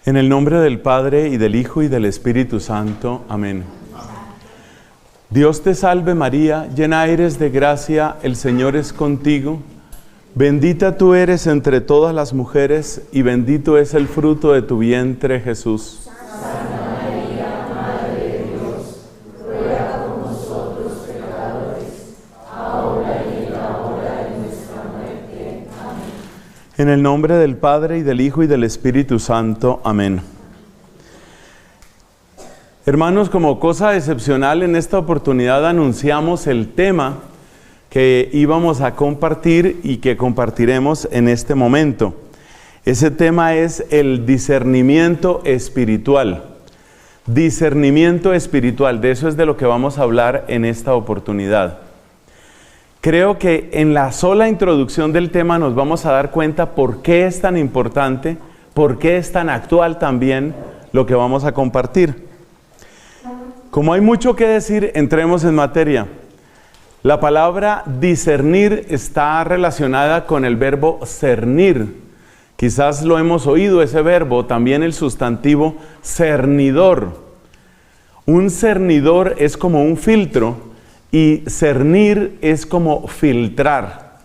En el nombre del Padre, y del Hijo, y del Espíritu Santo. Amén. Dios te salve María, llena eres de gracia, el Señor es contigo. Bendita tú eres entre todas las mujeres, y bendito es el fruto de tu vientre, Jesús. Santa María, Madre de Dios, ruega por nosotros pecadores, ahora y en la hora de nuestra muerte. Amén. En el nombre del Padre, y del Hijo, y del Espíritu Santo. Amén. Hermanos, como cosa excepcional, en esta oportunidad anunciamos el tema que íbamos a compartir y que compartiremos en este momento. Ese tema es el discernimiento espiritual. Discernimiento espiritual, de eso es de lo que vamos a hablar en esta oportunidad. Creo que en la sola introducción del tema nos vamos a dar cuenta por qué es tan importante, por qué es tan actual también lo que vamos a compartir. Como hay mucho que decir, entremos en materia. La palabra discernir está relacionada con el verbo cernir. Quizás lo hemos oído ese verbo, también el sustantivo cernidor. Un cernidor es como un filtro y cernir es como filtrar.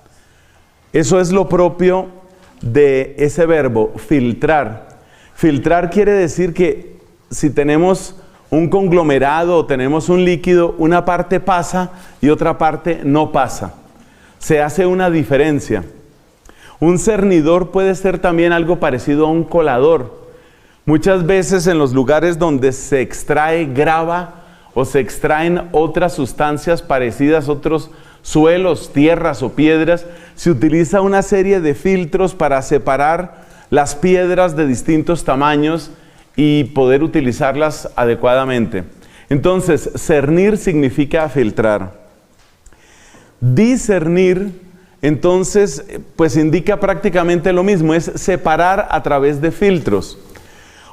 Eso es lo propio de ese verbo, filtrar. Filtrar quiere decir que si tenemos un conglomerado o tenemos un líquido, una parte pasa y otra parte no pasa. Se hace una diferencia. Un cernidor puede ser también algo parecido a un colador. Muchas veces en los lugares donde se extrae grava o se extraen otras sustancias parecidas, otros suelos, tierras o piedras, se utiliza una serie de filtros para separar las piedras de distintos tamaños y poder utilizarlas adecuadamente. Entonces, cernir significa filtrar. Discernir, entonces, pues indica prácticamente lo mismo, es separar a través de filtros.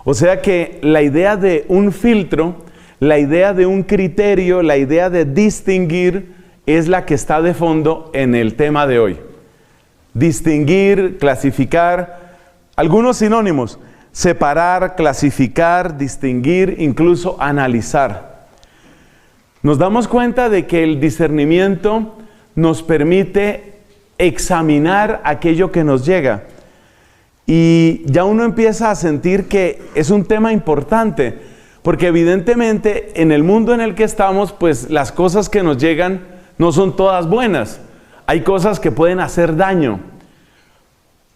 O sea que la idea de un filtro, la idea de un criterio, la idea de distinguir es la que está de fondo en el tema de hoy. Distinguir, clasificar, algunos sinónimos: separar, clasificar, distinguir, incluso analizar. Nos damos cuenta de que el discernimiento nos permite examinar aquello que nos llega. Y ya uno empieza a sentir que es un tema importante, porque evidentemente en el mundo en el que estamos, pues las cosas que nos llegan no son todas buenas. Hay cosas que pueden hacer daño.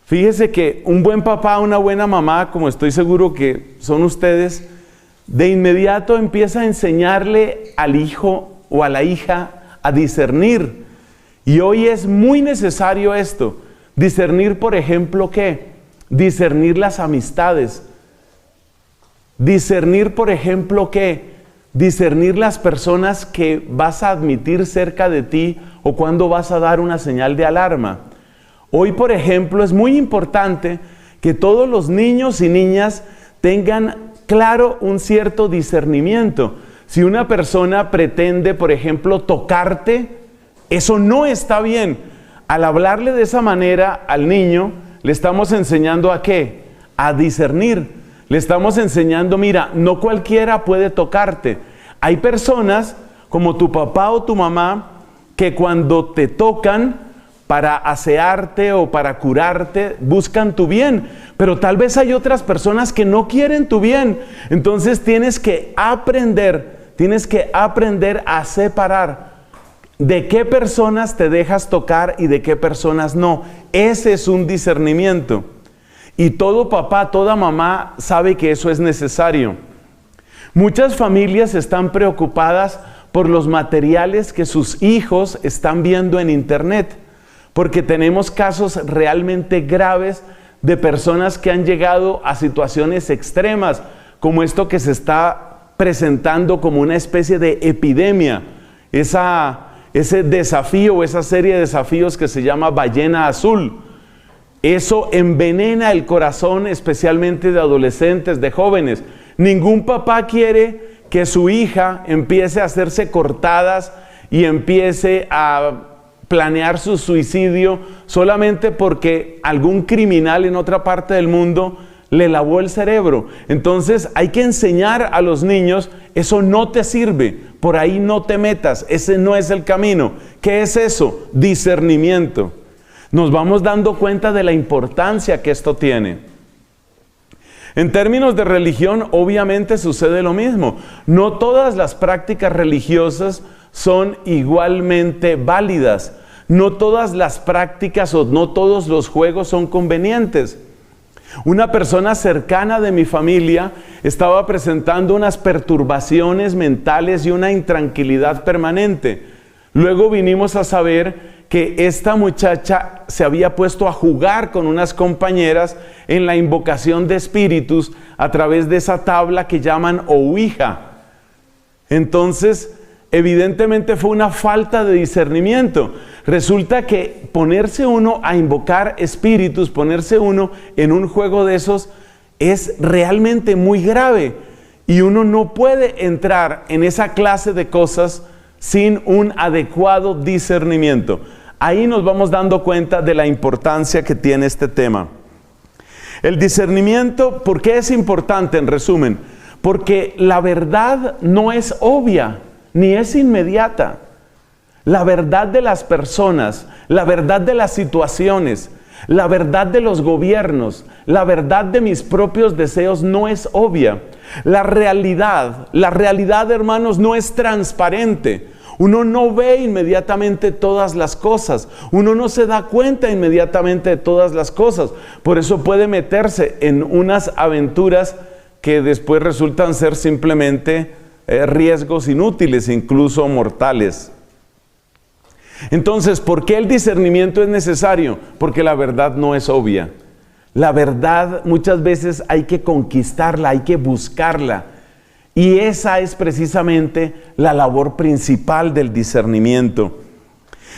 Fíjese que un buen papá, una buena mamá, como estoy seguro que son ustedes, de inmediato empieza a enseñarle al hijo o a la hija a discernir. Y hoy es muy necesario esto. Discernir, por ejemplo, ¿qué? Discernir las amistades. Discernir, por ejemplo, ¿qué? Discernir las personas que vas a admitir cerca de ti o cuando vas a dar una señal de alarma. Hoy, por ejemplo, es muy importante que todos los niños y niñas tengan claro un cierto discernimiento. Si una persona pretende, por ejemplo, tocarte, eso no está bien. Al hablarle de esa manera al niño, le estamos enseñando ¿a qué? A discernir. Le estamos enseñando, mira, no cualquiera puede tocarte. Hay personas como tu papá o tu mamá que cuando te tocan para asearte o para curarte, buscan tu bien, pero tal vez hay otras personas que no quieren tu bien. Entonces tienes que aprender a separar de qué personas te dejas tocar y de qué personas no. Ese es un discernimiento. Y todo papá, toda mamá sabe que eso es necesario. Muchas familias están preocupadas por los materiales que sus hijos están viendo en internet, porque tenemos casos realmente graves de personas que han llegado a situaciones extremas, como esto que se está presentando como una especie de epidemia, ese desafío o esa serie de desafíos que se llama ballena azul. Eso envenena el corazón, especialmente de adolescentes, de jóvenes. Ningún papá quiere que su hija empiece a hacerse cortadas y empiece a planear su suicidio solamente porque algún criminal en otra parte del mundo le lavó el cerebro. Entonces hay que enseñar a los niños, eso no te sirve, por ahí no te metas, ese no es el camino. ¿Qué es eso? Discernimiento. Nos vamos dando cuenta de la importancia que esto tiene. En términos de religión, obviamente sucede lo mismo. No todas las prácticas religiosas son igualmente válidas. No todas las prácticas o no todos los juegos son convenientes. Una persona cercana de mi familia estaba presentando unas perturbaciones mentales y una intranquilidad permanente. Luego vinimos a saber que esta muchacha se había puesto a jugar con unas compañeras en la invocación de espíritus a través de esa tabla que llaman Ouija. Entonces, evidentemente fue una falta de discernimiento. Resulta que ponerse uno a invocar espíritus, ponerse uno en un juego de esos es realmente muy grave. Y uno no puede entrar en esa clase de cosas sin un adecuado discernimiento. Ahí nos vamos dando cuenta de la importancia que tiene este tema. El discernimiento, ¿por qué es importante en resumen? Porque la verdad no es obvia, ni es inmediata. La verdad de las personas, la verdad de las situaciones, la verdad de los gobiernos, la verdad de mis propios deseos no es obvia. La realidad, hermanos, no es transparente. Uno no ve inmediatamente todas las cosas. Uno no se da cuenta inmediatamente de todas las cosas. Por eso puede meterse en unas aventuras que después resultan ser simplemente riesgos inútiles, incluso mortales. Entonces, ¿por qué el discernimiento es necesario? Porque la verdad no es obvia. La verdad muchas veces hay que conquistarla, hay que buscarla. Y esa es precisamente la labor principal del discernimiento.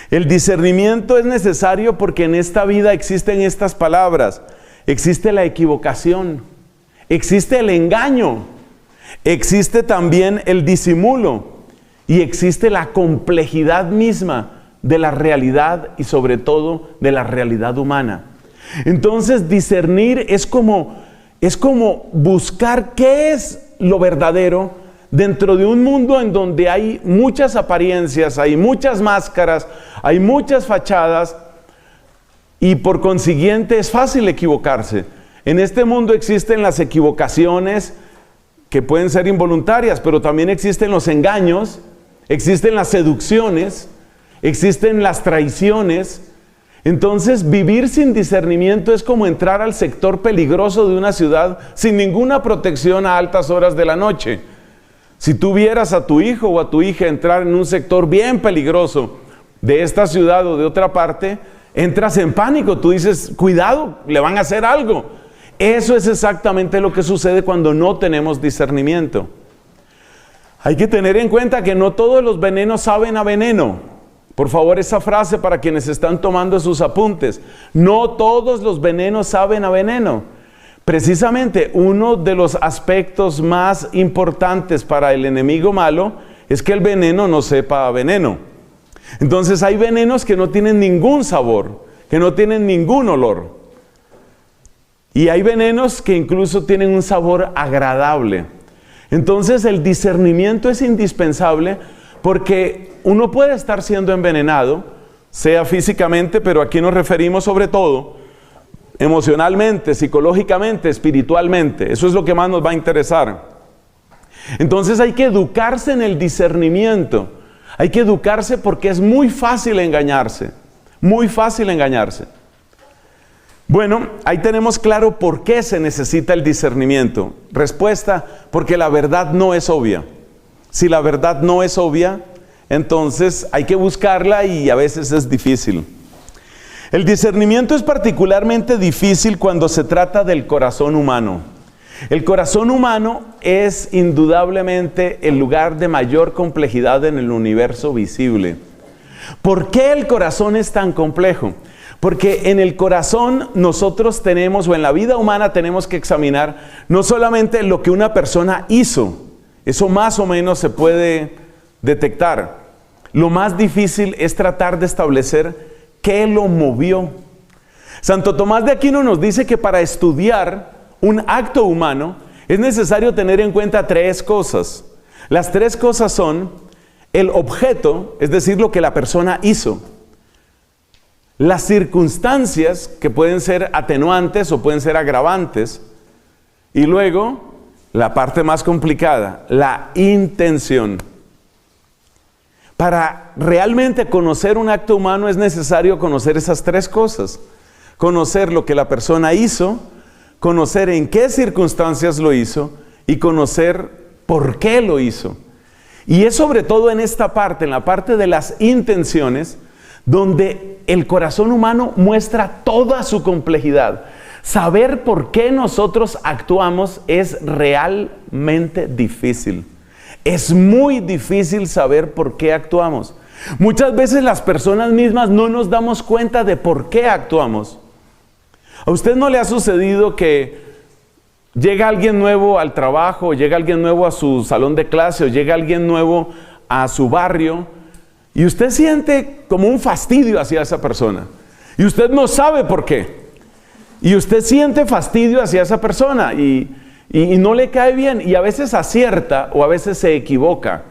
El discernimiento es necesario porque en esta vida existen estas palabras. Existe la equivocación, existe el engaño, existe también el disimulo y existe la complejidad misma de la realidad y sobre todo de la realidad humana. Entonces discernir es como buscar qué es lo verdadero dentro de un mundo en donde hay muchas apariencias, hay muchas máscaras, hay muchas fachadas y por consiguiente es fácil equivocarse. En este mundo existen las equivocaciones que pueden ser involuntarias, pero también existen los engaños, existen las seducciones, existen las traiciones. Entonces, vivir sin discernimiento es como entrar al sector peligroso de una ciudad sin ninguna protección a altas horas de la noche. Si tú vieras a tu hijo o a tu hija entrar en un sector bien peligroso de esta ciudad o de otra parte, entras en pánico. Tú dices, cuidado, le van a hacer algo. Eso es exactamente lo que sucede cuando no tenemos discernimiento. Hay que tener en cuenta que no todos los venenos saben a veneno. Por favor, esa frase para quienes están tomando sus apuntes. No todos los venenos saben a veneno. Precisamente uno de los aspectos más importantes para el enemigo malo es que el veneno no sepa a veneno. Entonces hay venenos que no tienen ningún sabor, que no tienen ningún olor. Y hay venenos que incluso tienen un sabor agradable. Entonces el discernimiento es indispensable porque uno puede estar siendo envenenado, sea físicamente, pero aquí nos referimos sobre todo emocionalmente, psicológicamente, espiritualmente. Eso es lo que más nos va a interesar. Entonces hay que educarse en el discernimiento. Hay que educarse porque es muy fácil engañarse. Muy fácil engañarse. Bueno, ahí tenemos claro por qué se necesita el discernimiento. Respuesta, porque la verdad no es obvia. Si la verdad no es obvia, entonces hay que buscarla y a veces es difícil. El discernimiento es particularmente difícil cuando se trata del corazón humano. El corazón humano es indudablemente el lugar de mayor complejidad en el universo visible. ¿Por qué el corazón es tan complejo? Porque en el corazón nosotros tenemos, o en la vida humana tenemos que examinar no solamente lo que una persona hizo, eso más o menos se puede detectar. Lo más difícil es tratar de establecer qué lo movió. Santo Tomás de Aquino nos dice que para estudiar un acto humano, es necesario tener en cuenta 3 cosas. Las 3 cosas son el objeto, es decir, lo que la persona hizo. Las circunstancias, que pueden ser atenuantes o pueden ser agravantes. Y luego, la parte más complicada, la intención. Para realmente conocer un acto humano es necesario conocer esas 3 cosas. Conocer lo que la persona hizo, conocer en qué circunstancias lo hizo y conocer por qué lo hizo. Y es sobre todo en esta parte, en la parte de las intenciones, donde el corazón humano muestra toda su complejidad. Saber por qué nosotros actuamos es realmente difícil. Es muy difícil saber por qué actuamos. Muchas veces las personas mismas no nos damos cuenta de por qué actuamos. ¿A usted no le ha sucedido que llega alguien nuevo al trabajo, o llega alguien nuevo a su salón de clase, o llega alguien nuevo a su barrio, y usted siente como un fastidio hacia esa persona? Y usted no sabe por qué. Y usted siente fastidio hacia esa persona y no le cae bien, y a veces acierta o a veces se equivoca.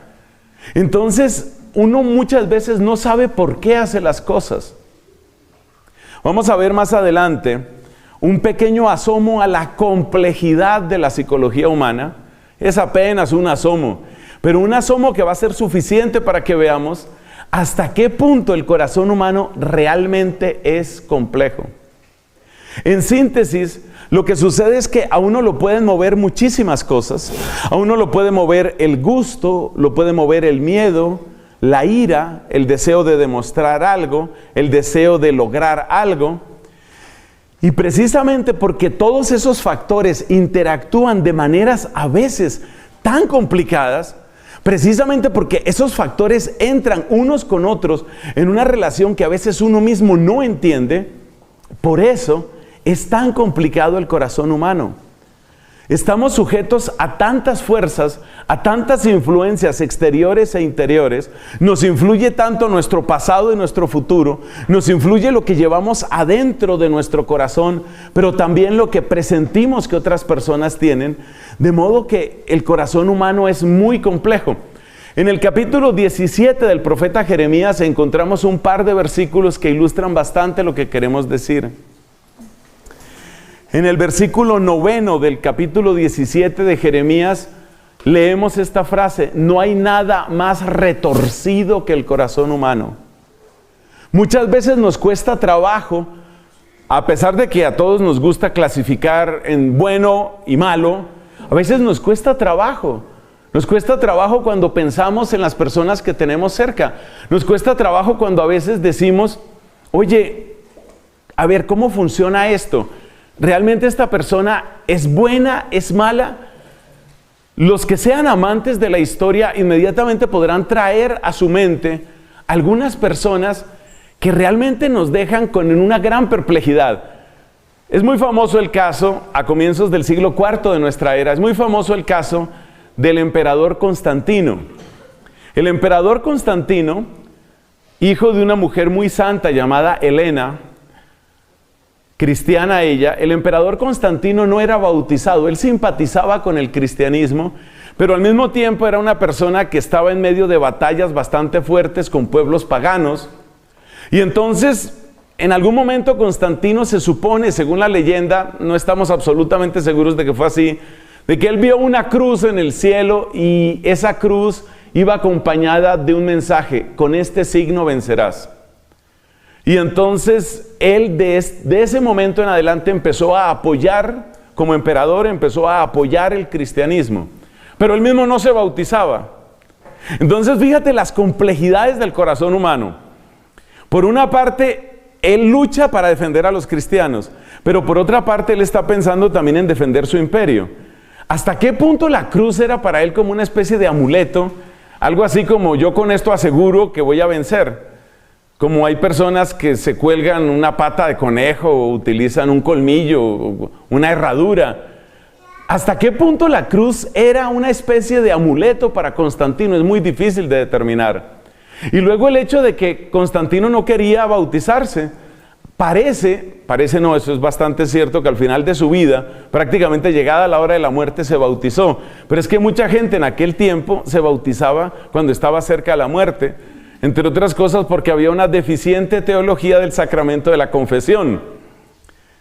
Entonces, uno muchas veces no sabe por qué hace las cosas. Vamos a ver más adelante un pequeño asomo a la complejidad de la psicología humana. Es apenas un asomo, pero un asomo que va a ser suficiente para que veamos hasta qué punto el corazón humano realmente es complejo. En síntesis, lo que sucede es que a uno lo pueden mover muchísimas cosas. A uno lo puede mover el gusto, lo puede mover el miedo, la ira, el deseo de demostrar algo, el deseo de lograr algo. Y precisamente porque todos esos factores interactúan de maneras a veces tan complicadas, precisamente porque esos factores entran unos con otros en una relación que a veces uno mismo no entiende, por eso es tan complicado el corazón humano. Estamos sujetos a tantas fuerzas, a tantas influencias exteriores e interiores. Nos influye tanto nuestro pasado y nuestro futuro. Nos influye lo que llevamos adentro de nuestro corazón, pero también lo que presentimos que otras personas tienen. De modo que el corazón humano es muy complejo. En el capítulo 17 del profeta Jeremías encontramos un par de versículos que ilustran bastante lo que queremos decir. En el versículo 9 del capítulo 17 de Jeremías leemos esta frase: no hay nada más retorcido que el corazón humano. Muchas veces nos cuesta trabajo, a pesar de que a todos nos gusta clasificar en bueno y malo, a veces nos cuesta trabajo. Nos cuesta trabajo cuando pensamos en las personas que tenemos cerca. Nos cuesta trabajo cuando a veces decimos: oye, a ver, ¿cómo funciona esto? ¿Realmente esta persona es buena, es mala? Los que sean amantes de la historia inmediatamente podrán traer a su mente algunas personas que realmente nos dejan con una gran perplejidad. Es muy famoso el caso, a comienzos del siglo IV de nuestra era, es muy famoso el caso del emperador Constantino. El emperador Constantino, hijo de una mujer muy santa llamada Helena, cristiana ella, el emperador Constantino no era bautizado. Él simpatizaba con el cristianismo, pero al mismo tiempo era una persona que estaba en medio de batallas bastante fuertes con pueblos paganos. Y entonces, en algún momento Constantino se supone, según la leyenda, no estamos absolutamente seguros de que fue así, de que él vio una cruz en el cielo y esa cruz iba acompañada de un mensaje: con este signo vencerás. Y entonces él de ese momento en adelante empezó a apoyar, como emperador, empezó a apoyar el cristianismo. Pero él mismo no se bautizaba. Entonces fíjate las complejidades del corazón humano. Por una parte, él lucha para defender a los cristianos, pero por otra parte él está pensando también en defender su imperio. ¿Hasta qué punto la cruz era para él como una especie de amuleto? Algo así como: yo con esto aseguro que voy a vencer. Como hay personas que se cuelgan una pata de conejo o utilizan un colmillo o una herradura. ¿Hasta qué punto la cruz era una especie de amuleto para Constantino? Es muy difícil de determinar. Y luego el hecho de que Constantino no quería bautizarse. Parece no, eso es bastante cierto, que al final de su vida, prácticamente llegada la hora de la muerte, se bautizó. Pero es que mucha gente en aquel tiempo se bautizaba cuando estaba cerca de la muerte, entre otras cosas porque había una deficiente teología del sacramento de la confesión.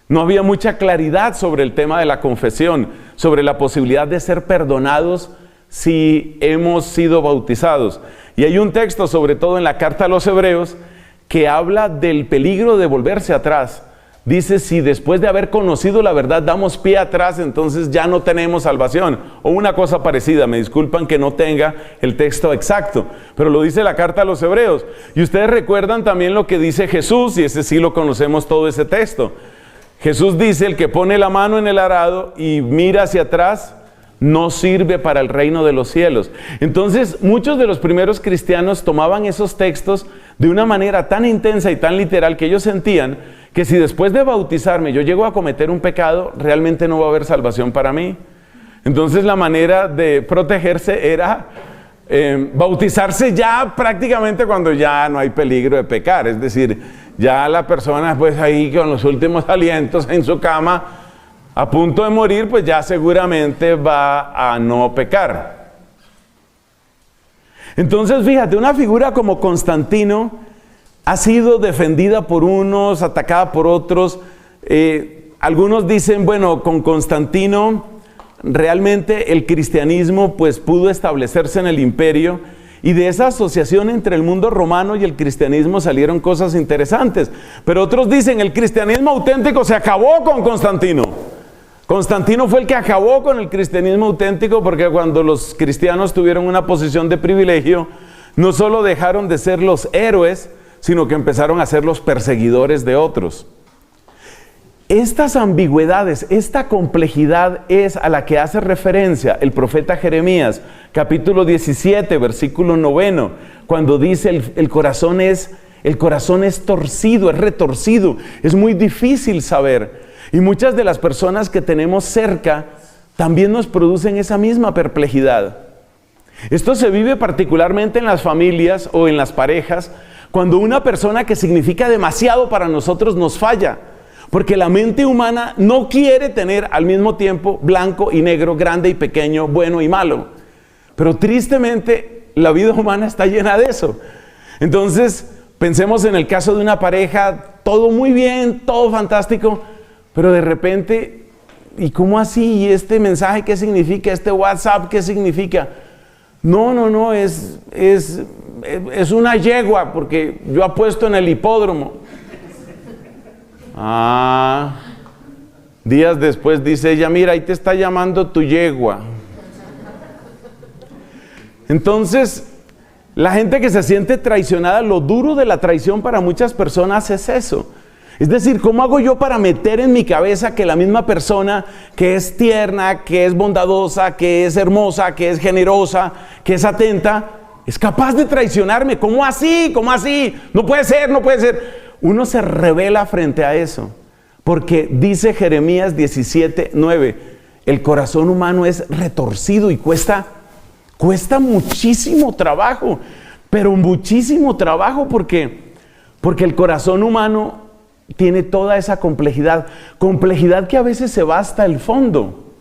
No había mucha claridad sobre el tema de la confesión, sobre la posibilidad de ser perdonados si hemos sido bautizados. Y hay un texto, sobre todo en la carta a los Hebreos, que habla del peligro de volverse atrás. Dice, si después de haber conocido la verdad damos pie atrás, entonces ya no tenemos salvación. O una cosa parecida, me disculpan que no tenga el texto exacto, pero lo dice la carta a los Hebreos. Y ustedes recuerdan también lo que dice Jesús, y ese sí lo conocemos todo ese texto. Jesús dice, el que pone la mano en el arado y mira hacia atrás, no sirve para el reino de los cielos. Entonces, muchos de los primeros cristianos tomaban esos textos de una manera tan intensa y tan literal que ellos sentían que si después de bautizarme yo llego a cometer un pecado, realmente no va a haber salvación para mí. Entonces, la manera de protegerse era bautizarse ya prácticamente cuando ya no hay peligro de pecar. Es decir, ya la persona pues ahí con los últimos alientos en su cama, a punto de morir, pues ya seguramente va a no pecar. Entonces, fíjate, una figura como Constantino ha sido defendida por unos, atacada por otros. Algunos dicen, bueno, con Constantino realmente el cristianismo pues pudo establecerse en el imperio, y de esa asociación entre el mundo romano y el cristianismo salieron cosas interesantes. Pero otros dicen, el cristianismo auténtico se acabó con Constantino. Constantino fue el que acabó con el cristianismo auténtico, porque cuando los cristianos tuvieron una posición de privilegio, no solo dejaron de ser los héroes, sino que empezaron a ser los perseguidores de otros. Estas ambigüedades, esta complejidad es a la que hace referencia el profeta Jeremías, capítulo 17, versículo 9, cuando dice el corazón es torcido, es retorcido, es muy difícil saber. Y muchas de las personas que tenemos cerca también nos producen esa misma perplejidad. Esto se vive particularmente en las familias o en las parejas, cuando una persona que significa demasiado para nosotros nos falla. Porque la mente humana no quiere tener al mismo tiempo blanco y negro, grande y pequeño, bueno y malo. Pero tristemente la vida humana está llena de eso. Entonces, pensemos en el caso de una pareja, todo muy bien, todo fantástico, pero de repente, ¿y cómo así? ¿Y este mensaje qué significa? ¿Este WhatsApp qué significa? No, es una yegua, porque yo apuesto en el hipódromo. Días después dice ella, mira, ahí te está llamando tu yegua. Entonces, la gente que se siente traicionada, lo duro de la traición para muchas personas es eso. Es decir, ¿cómo hago yo para meter en mi cabeza que la misma persona que es tierna, que es bondadosa, que es hermosa, que es generosa, que es atenta, es capaz de traicionarme? ¿Cómo así? ¿Cómo así? No puede ser, no puede ser. Uno se revela frente a eso, porque dice Jeremías 17:9, el corazón humano es retorcido y cuesta muchísimo trabajo, pero muchísimo trabajo, porque el corazón humano tiene toda esa complejidad que a veces se va hasta el fondo.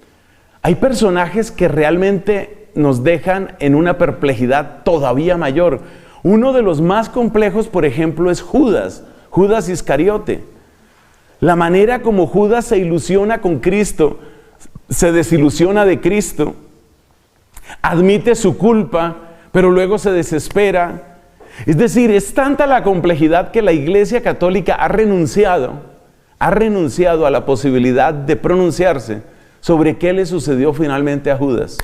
Hay personajes que realmente nos dejan en una perplejidad todavía mayor. Uno de los más complejos, por ejemplo, es Judas Iscariote. La manera como Judas se ilusiona con Cristo, se desilusiona de Cristo, admite su culpa, pero luego se desespera. Es decir, es tanta la complejidad que la Iglesia Católica ha renunciado a la posibilidad de pronunciarse sobre qué le sucedió finalmente a Judas.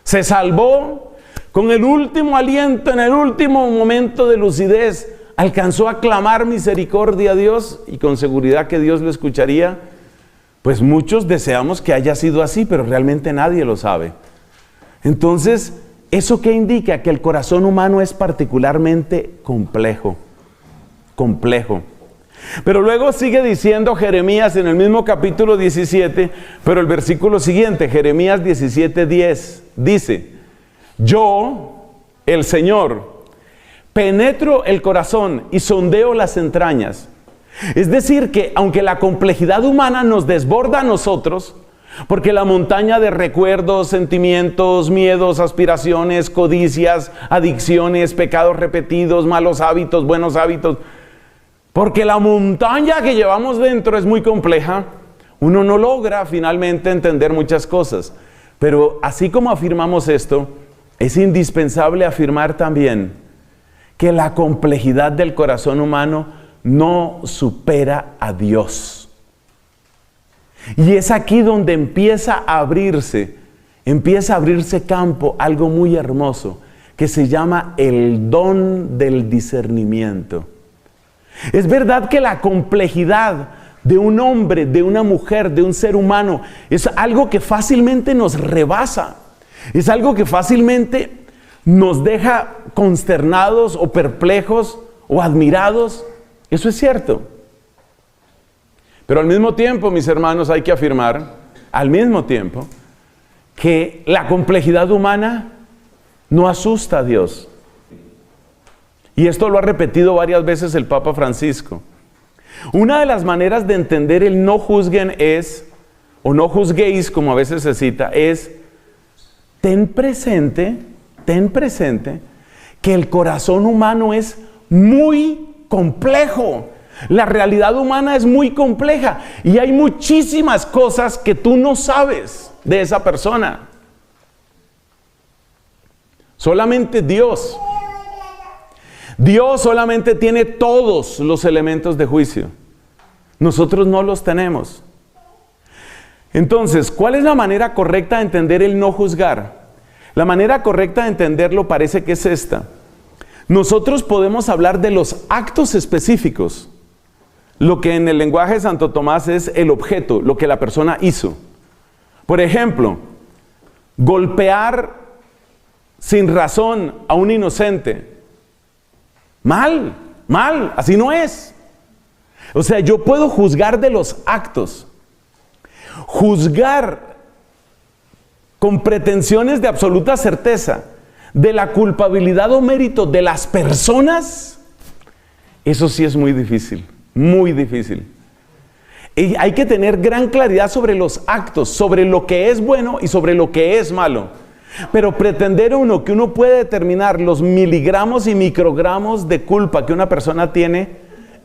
Se salvó con el último aliento, en el último momento de lucidez, alcanzó a clamar misericordia a Dios, y con seguridad que Dios lo escucharía. Pues muchos deseamos que haya sido así, pero realmente nadie lo sabe. Entonces, ¿eso qué indica? Que el corazón humano es particularmente complejo. Pero luego sigue diciendo Jeremías en el mismo capítulo 17, pero el versículo siguiente, Jeremías 17:10, dice, yo, el Señor, penetro el corazón y sondeo las entrañas. Es decir, que aunque la complejidad humana nos desborda a nosotros, porque la montaña de recuerdos, sentimientos, miedos, aspiraciones, codicias, adicciones, pecados repetidos, malos hábitos, buenos hábitos, porque la montaña que llevamos dentro es muy compleja, uno no logra finalmente entender muchas cosas. Pero así como afirmamos esto, es indispensable afirmar también que la complejidad del corazón humano no supera a Dios. Y es aquí donde empieza a abrirse campo, algo muy hermoso, que se llama el don del discernimiento. Es verdad que la complejidad de un hombre, de una mujer, de un ser humano, es algo que fácilmente nos rebasa. Es algo que fácilmente nos deja consternados o perplejos o admirados. Eso es cierto. Pero al mismo tiempo, mis hermanos, hay que afirmar, al mismo tiempo, que la complejidad humana no asusta a Dios. Y esto lo ha repetido varias veces el Papa Francisco. Una de las maneras de entender el no juzguen es, o no juzguéis, como a veces se cita, es ten presente que el corazón humano es muy complejo. La realidad humana es muy compleja y hay muchísimas cosas que tú no sabes de esa persona. Solamente Dios solamente tiene todos los elementos de juicio. Nosotros no los tenemos. Entonces, ¿cuál es la manera correcta de entender el no juzgar? La manera correcta de entenderlo parece que es esta. Nosotros podemos hablar de los actos específicos, lo que en el lenguaje de Santo Tomás es el objeto, lo que la persona hizo. Por ejemplo, golpear sin razón a un inocente. Mal, así no es. O sea, yo puedo juzgar de los actos. Juzgar con pretensiones de absoluta certeza de la culpabilidad o mérito de las personas, eso sí es muy difícil, muy difícil. Y hay que tener gran claridad sobre los actos, sobre lo que es bueno y sobre lo que es malo. Pero pretender que uno puede determinar los miligramos y microgramos de culpa que una persona tiene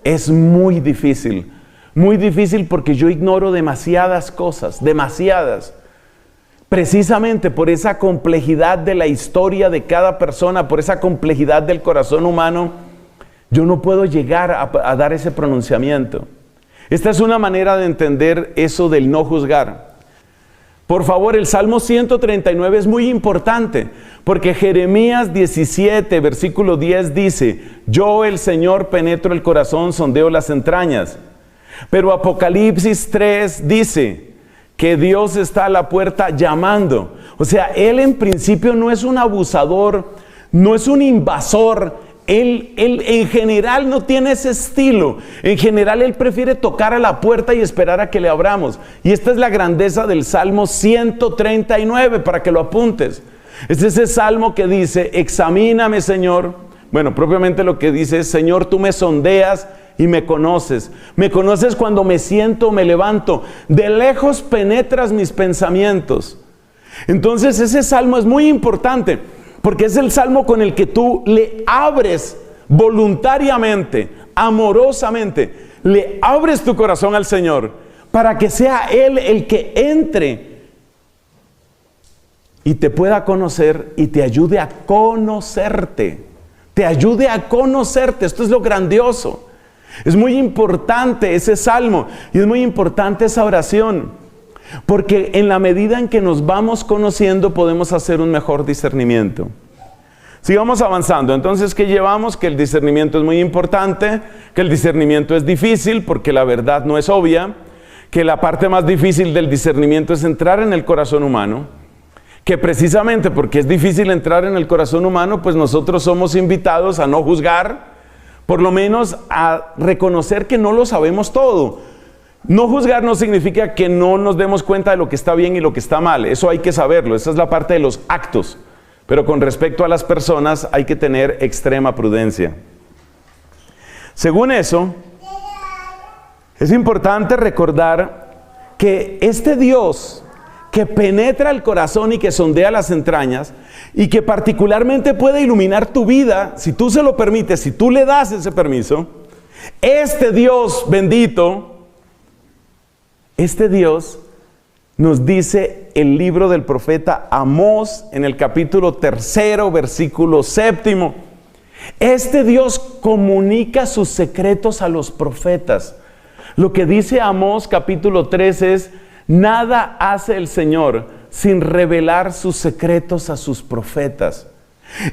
es muy difícil. Muy difícil porque yo ignoro demasiadas cosas, demasiadas. Precisamente por esa complejidad de la historia de cada persona, por esa complejidad del corazón humano, yo no puedo llegar a dar ese pronunciamiento. Esta es una manera de entender eso del no juzgar. Por favor, el Salmo 139 es muy importante, porque Jeremías 17, versículo 10 dice, yo el Señor penetro el corazón, sondeo las entrañas. Pero Apocalipsis 3 dice que Dios está a la puerta llamando. O sea, Él en principio no es un abusador, no es un invasor. Él en general no tiene ese estilo. En general Él prefiere tocar a la puerta y esperar a que le abramos. Y esta es la grandeza del Salmo 139, para que lo apuntes. Es ese salmo que dice, examíname, Señor. Bueno, propiamente lo que dice es, Señor, tú me sondeas y me conoces. Me conoces cuando me siento, me levanto. De lejos penetras mis pensamientos. Entonces ese salmo es muy importante, porque es el salmo con el que tú le abres voluntariamente, amorosamente, le abres tu corazón al Señor para que sea Él el que entre y te pueda conocer y te ayude a conocerte. Te ayude a conocerte. Esto es lo grandioso. Es muy importante ese salmo y es muy importante esa oración, porque en la medida en que nos vamos conociendo podemos hacer un mejor discernimiento. Sigamos avanzando. Entonces, ¿qué llevamos? Que el discernimiento es muy importante, que el discernimiento es difícil porque la verdad no es obvia, que la parte más difícil del discernimiento es entrar en el corazón humano, que precisamente porque es difícil entrar en el corazón humano, pues nosotros somos invitados a no juzgar, por lo menos a reconocer que no lo sabemos todo. No juzgar no significa que no nos demos cuenta de lo que está bien y lo que está mal. Eso hay que saberlo. Esa es la parte de los actos. Pero con respecto a las personas hay que tener extrema prudencia. Según eso, Es importante recordar que este Dios que penetra el corazón y que sondea las entrañas y que particularmente puede iluminar tu vida, si tú se lo permites, si tú le das ese permiso, este Dios bendito, este Dios nos dice el libro del profeta Amós en el capítulo 3, versículo 7. Este Dios comunica sus secretos a los profetas. Lo que dice Amós capítulo 3 es: nada hace el Señor sin revelar sus secretos a sus profetas.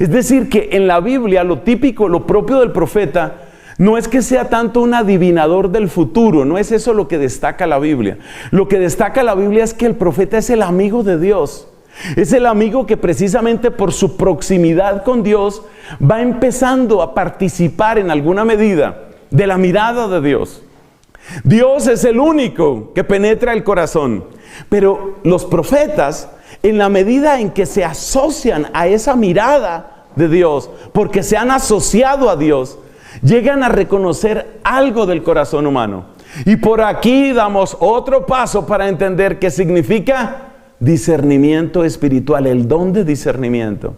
Es decir, que en la Biblia lo típico, lo propio del profeta, no es que sea tanto un adivinador del futuro, no es eso lo que destaca la Biblia. Lo que destaca la Biblia es que el profeta es el amigo de Dios. Es el amigo que precisamente por su proximidad con Dios va empezando a participar en alguna medida de la mirada de Dios. Dios es el único que penetra el corazón, pero los profetas, en la medida en que se asocian a esa mirada de Dios, porque se han asociado a Dios, llegan a reconocer algo del corazón humano. Y por aquí damos otro paso para entender qué significa discernimiento espiritual, el don de discernimiento.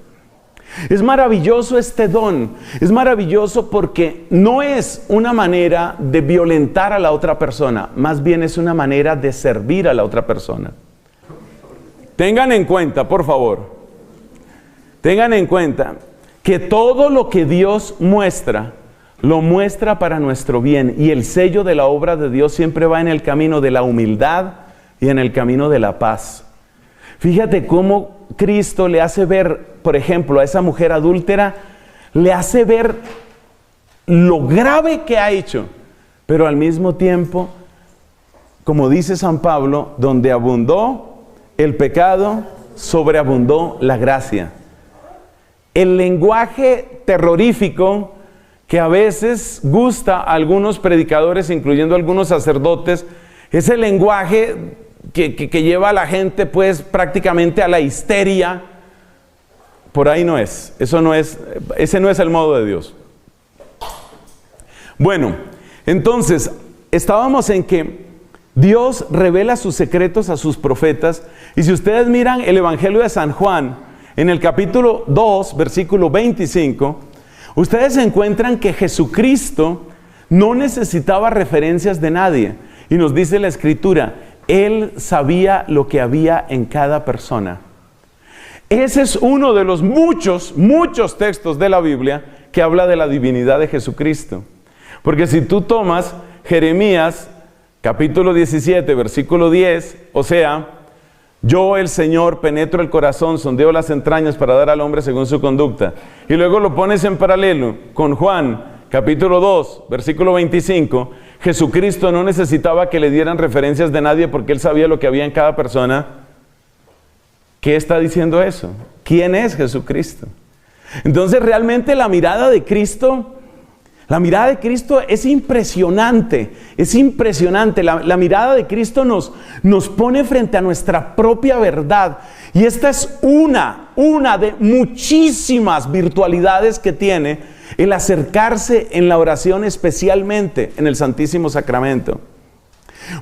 Es maravilloso este don, es maravilloso porque no es una manera de violentar a la otra persona, más bien es una manera de servir a la otra persona. Tengan en cuenta, por favor, tengan en cuenta que todo lo que Dios muestra, lo muestra para nuestro bien, y el sello de la obra de Dios siempre va en el camino de la humildad y en el camino de la paz. Fíjate cómo Cristo le hace ver, por ejemplo, a esa mujer adúltera, le hace ver lo grave que ha hecho, pero al mismo tiempo, como dice San Pablo, donde abundó el pecado, sobreabundó la gracia. El lenguaje terrorífico que a veces gusta a algunos predicadores, incluyendo a algunos sacerdotes, es el lenguaje que lleva a la gente pues prácticamente a la histeria. Por ahí no es, ese no es el modo de Dios. Bueno, entonces estábamos en que Dios revela sus secretos a sus profetas, y si ustedes miran el Evangelio de San Juan, en el capítulo 2, versículo 25, ustedes encuentran que Jesucristo no necesitaba referencias de nadie, y nos dice la Escritura: Él sabía lo que había en cada persona. Ese es uno de los muchos textos de la Biblia que habla de la divinidad de Jesucristo. Porque si tú tomas Jeremías, capítulo 17, versículo 10, o sea, yo el Señor penetro el corazón, sondeo las entrañas para dar al hombre según su conducta. Y luego lo pones en paralelo con Juan, capítulo 2, versículo 25, Jesucristo no necesitaba que le dieran referencias de nadie porque Él sabía lo que había en cada persona. ¿Qué está diciendo eso? ¿Quién es Jesucristo? Entonces realmente la mirada de Cristo es impresionante, es impresionante. La mirada de Cristo nos pone frente a nuestra propia verdad. Y esta es una de muchísimas virtualidades que tiene el acercarse en la oración, especialmente en el Santísimo Sacramento.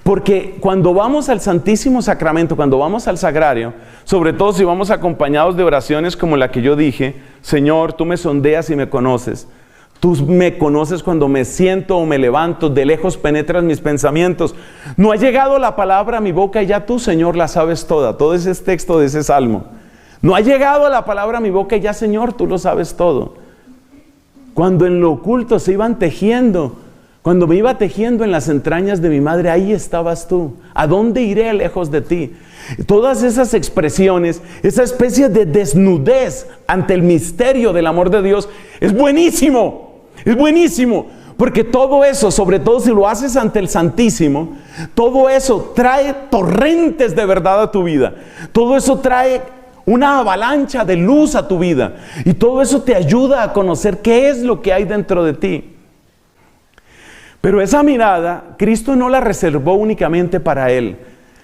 Porque cuando vamos al Santísimo Sacramento, cuando vamos al Sagrario, sobre todo si vamos acompañados de oraciones como la que yo dije: Señor, tú me sondeas y me conoces. Tú me conoces cuando me siento o me levanto, de lejos penetras mis pensamientos. No ha llegado la palabra a mi boca y ya tú, Señor, la sabes toda. Todo ese texto de ese salmo. No ha llegado la palabra a mi boca y ya, Señor, tú lo sabes todo. Cuando en lo oculto se iban tejiendo, cuando me iba tejiendo en las entrañas de mi madre, ahí estabas tú. ¿A dónde iré lejos de ti? Todas esas expresiones, esa especie de desnudez ante el misterio del amor de Dios, es buenísimo, porque todo eso, sobre todo si lo haces ante el Santísimo, todo eso trae torrentes de verdad a tu vida, todo eso trae una avalancha de luz a tu vida, y todo eso te ayuda a conocer qué es lo que hay dentro de ti. Pero esa mirada, Cristo no la reservó únicamente para Él.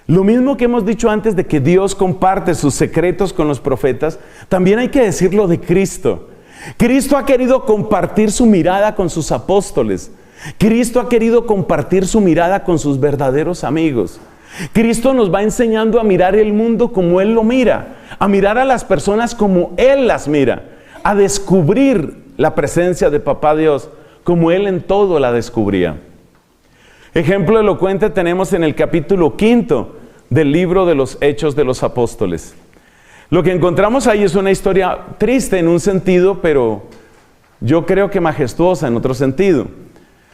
Lo mismo que hemos dicho antes de que Dios comparte sus secretos con los profetas, también hay que decirlo de Cristo. Cristo ha querido compartir su mirada con sus apóstoles. Cristo ha querido compartir su mirada con sus verdaderos amigos. Cristo nos va enseñando a mirar el mundo como Él lo mira, a mirar a las personas como Él las mira, a descubrir la presencia de Papá Dios como Él en todo la descubría. Ejemplo elocuente tenemos en el capítulo 5 del libro de los Hechos de los Apóstoles. Lo que encontramos ahí es una historia triste en un sentido, pero yo creo que majestuosa en otro sentido.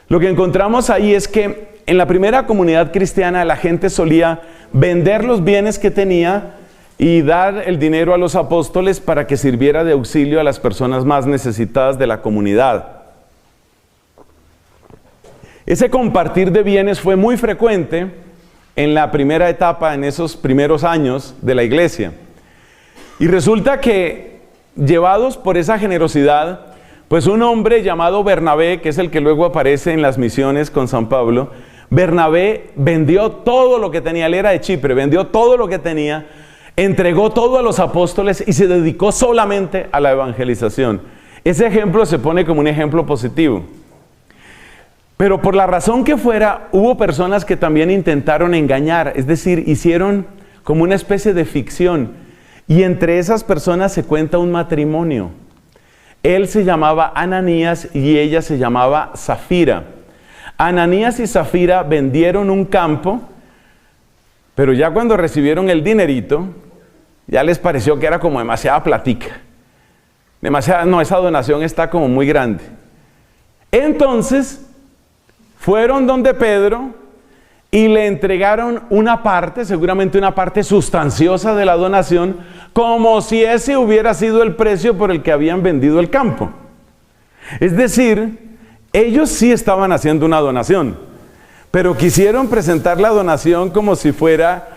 Lo que encontramos ahí es que en la primera comunidad cristiana la gente solía vender los bienes que tenía y dar el dinero a los apóstoles para que sirviera de auxilio a las personas más necesitadas de la comunidad. Ese compartir de bienes fue muy frecuente en la primera etapa, en esos primeros años de la iglesia. Y resulta que, llevados por esa generosidad, pues un hombre llamado Bernabé, que es el que luego aparece en las misiones con San Pablo, Bernabé vendió todo lo que tenía, él era de Chipre, vendió todo lo que tenía, entregó todo a los apóstoles y se dedicó solamente a la evangelización. Ese ejemplo se pone como un ejemplo positivo. Pero por la razón que fuera, hubo personas que también intentaron engañar, es decir, hicieron como una especie de ficción. Y entre esas personas se cuenta un matrimonio. Él se llamaba Ananías y ella se llamaba Zafira. Ananías y Zafira vendieron un campo, pero ya cuando recibieron el dinerito, ya les pareció que era como demasiada platica. Esa donación está como muy grande. Entonces, fueron donde Pedro y le entregaron una parte, seguramente una parte sustanciosa de la donación, como si ese hubiera sido el precio por el que habían vendido el campo. Es decir, ellos sí estaban haciendo una donación, pero quisieron presentar la donación como si fuera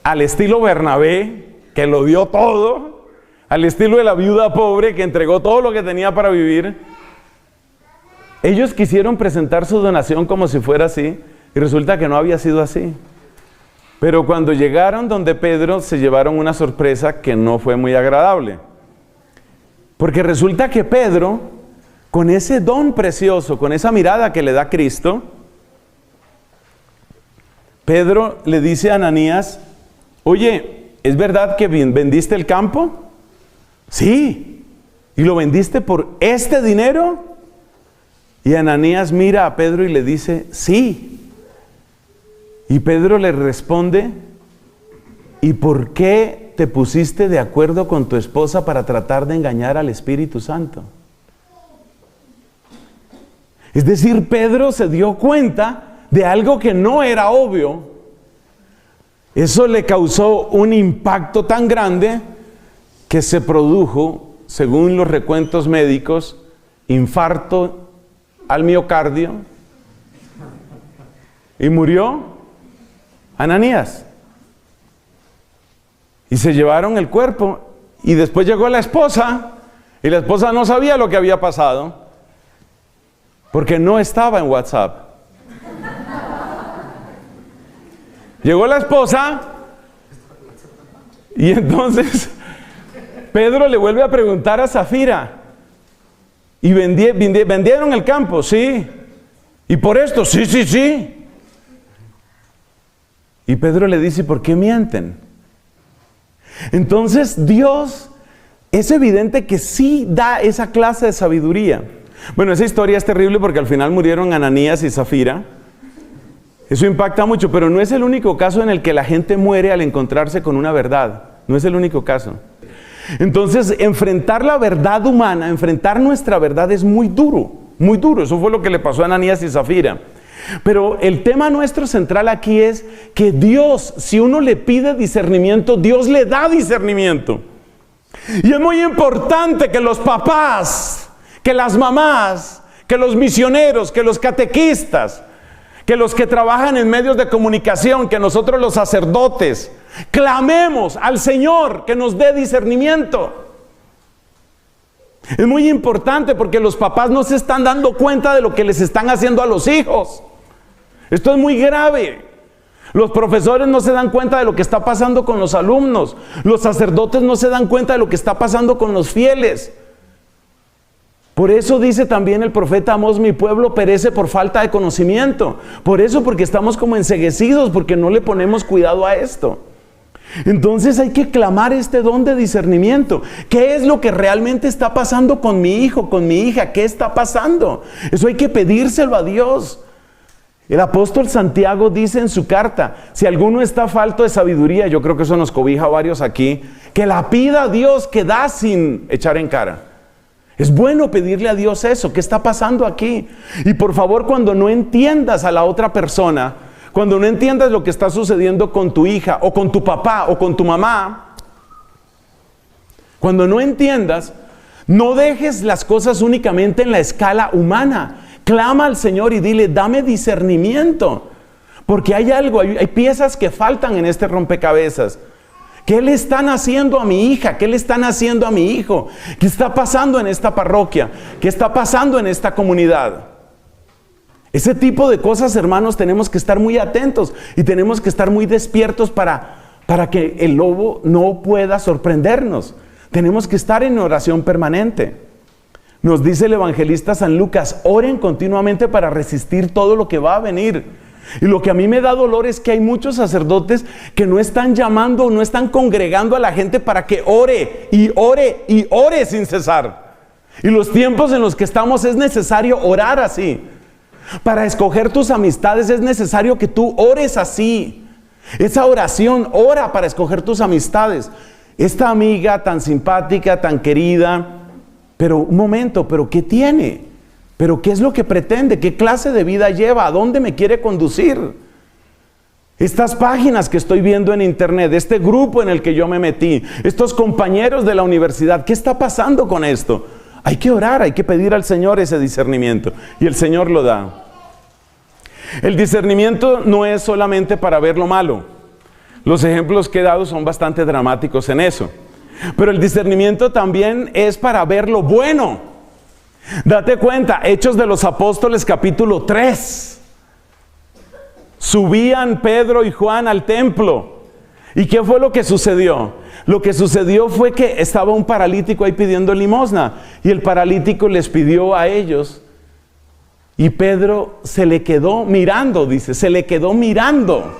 al estilo Bernabé, que lo dio todo, al estilo de la viuda pobre que entregó todo lo que tenía para vivir. Ellos quisieron presentar su donación como si fuera así, y resulta que no había sido así. Pero cuando llegaron donde Pedro, se llevaron una sorpresa que no fue muy agradable. Porque resulta que Pedro, con ese don precioso, con esa mirada que le da Cristo, Pedro le dice a Ananías: oye, ¿es verdad que vendiste el campo? Sí. ¿Y lo vendiste por este dinero? Y Ananías mira a Pedro y le dice: sí. Y Pedro le responde: ¿y por qué te pusiste de acuerdo con tu esposa para tratar de engañar al Espíritu Santo? Es decir, Pedro se dio cuenta de algo que no era obvio. Eso le causó un impacto tan grande que se produjo, según los recuentos médicos, infarto al miocardio y murió Ananías. Y se llevaron el cuerpo y después llegó la esposa y la esposa no sabía lo que había pasado porque no estaba en WhatsApp. Llegó la esposa y entonces Pedro le vuelve a preguntar a Zafira: ¿y vendieron el campo? Sí. ¿Y por esto? Sí, sí, sí. Y Pedro le dice: ¿por qué mienten? Entonces Dios es evidente que sí da esa clase de sabiduría. Bueno, esa historia es terrible porque al final murieron Ananías y Zafira. Eso impacta mucho, pero no es el único caso en el que la gente muere al encontrarse con una verdad. No es el único caso. Entonces, enfrentar la verdad humana, enfrentar nuestra verdad es muy duro, muy duro. Eso fue lo que le pasó a Ananías y Zafira. Pero el tema nuestro central aquí es que Dios, si uno le pide discernimiento, Dios le da discernimiento. Y es muy importante que los papás, que las mamás, que los misioneros, que los catequistas, que los que trabajan en medios de comunicación, que nosotros los sacerdotes, clamemos al Señor que nos dé discernimiento. Es muy importante porque los papás no se están dando cuenta de lo que les están haciendo a los hijos. Esto es muy grave. Los profesores no se dan cuenta de lo que está pasando con los alumnos. Los sacerdotes no se dan cuenta de lo que está pasando con los fieles. Por eso dice también el profeta Amós, mi pueblo perece por falta de conocimiento. Por eso, porque estamos como enceguecidos, porque no le ponemos cuidado a esto. Entonces hay que clamar este don de discernimiento. ¿Qué es lo que realmente está pasando con mi hijo, con mi hija? ¿Qué está pasando? Eso hay que pedírselo a Dios. El apóstol Santiago dice en su carta, si alguno está falto de sabiduría, yo creo que eso nos cobija a varios aquí, que la pida a Dios, que da sin echar en cara. Es bueno pedirle a Dios eso. ¿Qué está pasando aquí? Y por favor, cuando no entiendas a la otra persona, cuando no entiendas lo que está sucediendo con tu hija, o con tu papá, o con tu mamá, cuando no entiendas, no dejes las cosas únicamente en la escala humana. Clama al Señor y dile, dame discernimiento. Porque hay algo, hay piezas que faltan en este rompecabezas. ¿Qué le están haciendo a mi hija? ¿Qué le están haciendo a mi hijo? ¿Qué está pasando en esta parroquia? ¿Qué está pasando en esta comunidad? Ese tipo de cosas, hermanos, tenemos que estar muy atentos y tenemos que estar muy despiertos para que el lobo no pueda sorprendernos. Tenemos que estar en oración permanente. Nos dice el evangelista San Lucas, oren continuamente para resistir todo lo que va a venir. Y lo que a mí me da dolor es que hay muchos sacerdotes que no están llamando, no están congregando a la gente para que ore y ore y ore sin cesar. Y los tiempos en los que estamos es necesario orar así. Para escoger tus amistades es necesario que tú ores así. Esa oración, ora para escoger tus amistades. Esta amiga tan simpática, tan querida, pero un momento, ¿pero qué tiene? ¿Pero qué es lo que pretende? ¿Qué clase de vida lleva? ¿A dónde me quiere conducir? Estas páginas que estoy viendo en internet, este grupo en el que yo me metí, estos compañeros de la universidad, ¿qué está pasando con esto? Hay que orar, hay que pedir al Señor ese discernimiento y el Señor lo da. El discernimiento no es solamente para ver lo malo. Los ejemplos que he dado son bastante dramáticos en eso. Pero el discernimiento también es para ver lo bueno. Date cuenta, Hechos de los Apóstoles capítulo 3. Subían Pedro y Juan al templo. ¿Y qué fue lo que sucedió? Lo que sucedió fue que estaba un paralítico ahí pidiendo limosna. Y el paralítico les pidió a ellos. Y Pedro se le quedó mirando, dice, se le quedó mirando.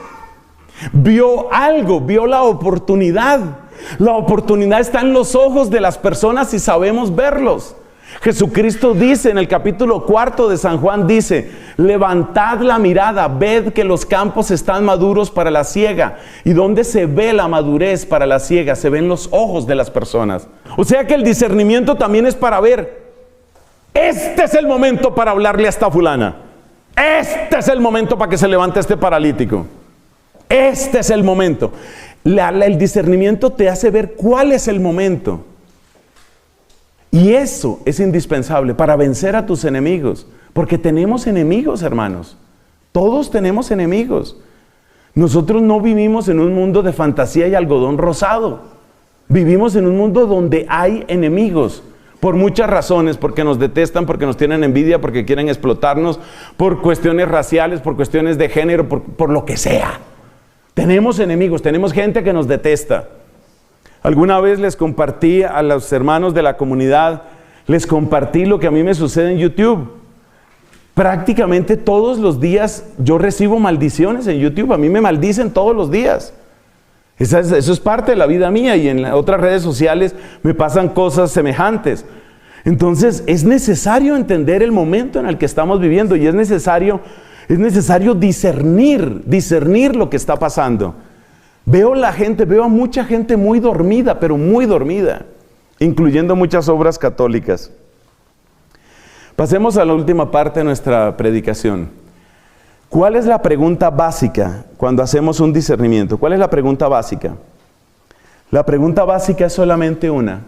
Vio algo, vio la oportunidad. La oportunidad está en los ojos de las personas si sabemos verlos. Jesucristo dice en el capítulo 4 de San Juan, dice, levantad la mirada, ved que los campos están maduros para la siega. ¿Y dónde se ve la madurez para la siega? Se ven los ojos de las personas. O sea que el discernimiento también es para ver, este es el momento para hablarle a esta fulana. Este es el momento para que se levante este paralítico. Este es el momento. El discernimiento te hace ver cuál es el momento. Y eso es indispensable para vencer a tus enemigos. Porque tenemos enemigos, hermanos. Todos tenemos enemigos. Nosotros no vivimos en un mundo de fantasía y algodón rosado. Vivimos en un mundo donde hay enemigos. Por muchas razones, porque nos detestan, porque nos tienen envidia, porque quieren explotarnos, por cuestiones raciales, por cuestiones de género, por lo que sea. Tenemos enemigos, tenemos gente que nos detesta. Alguna vez les compartí a los hermanos de la comunidad, les compartí lo que a mí me sucede en YouTube. Prácticamente todos los días yo recibo maldiciones en YouTube, a mí me maldicen todos los días. Eso es parte de la vida mía y en otras redes sociales me pasan cosas semejantes. Entonces es necesario entender el momento en el que estamos viviendo y es necesario discernir lo que está pasando. Veo a mucha gente muy dormida, pero muy dormida, incluyendo muchas obras católicas. Pasemos a la última parte de nuestra predicación. ¿Cuál es la pregunta básica cuando hacemos un discernimiento? ¿Cuál es la pregunta básica? La pregunta básica es solamente una.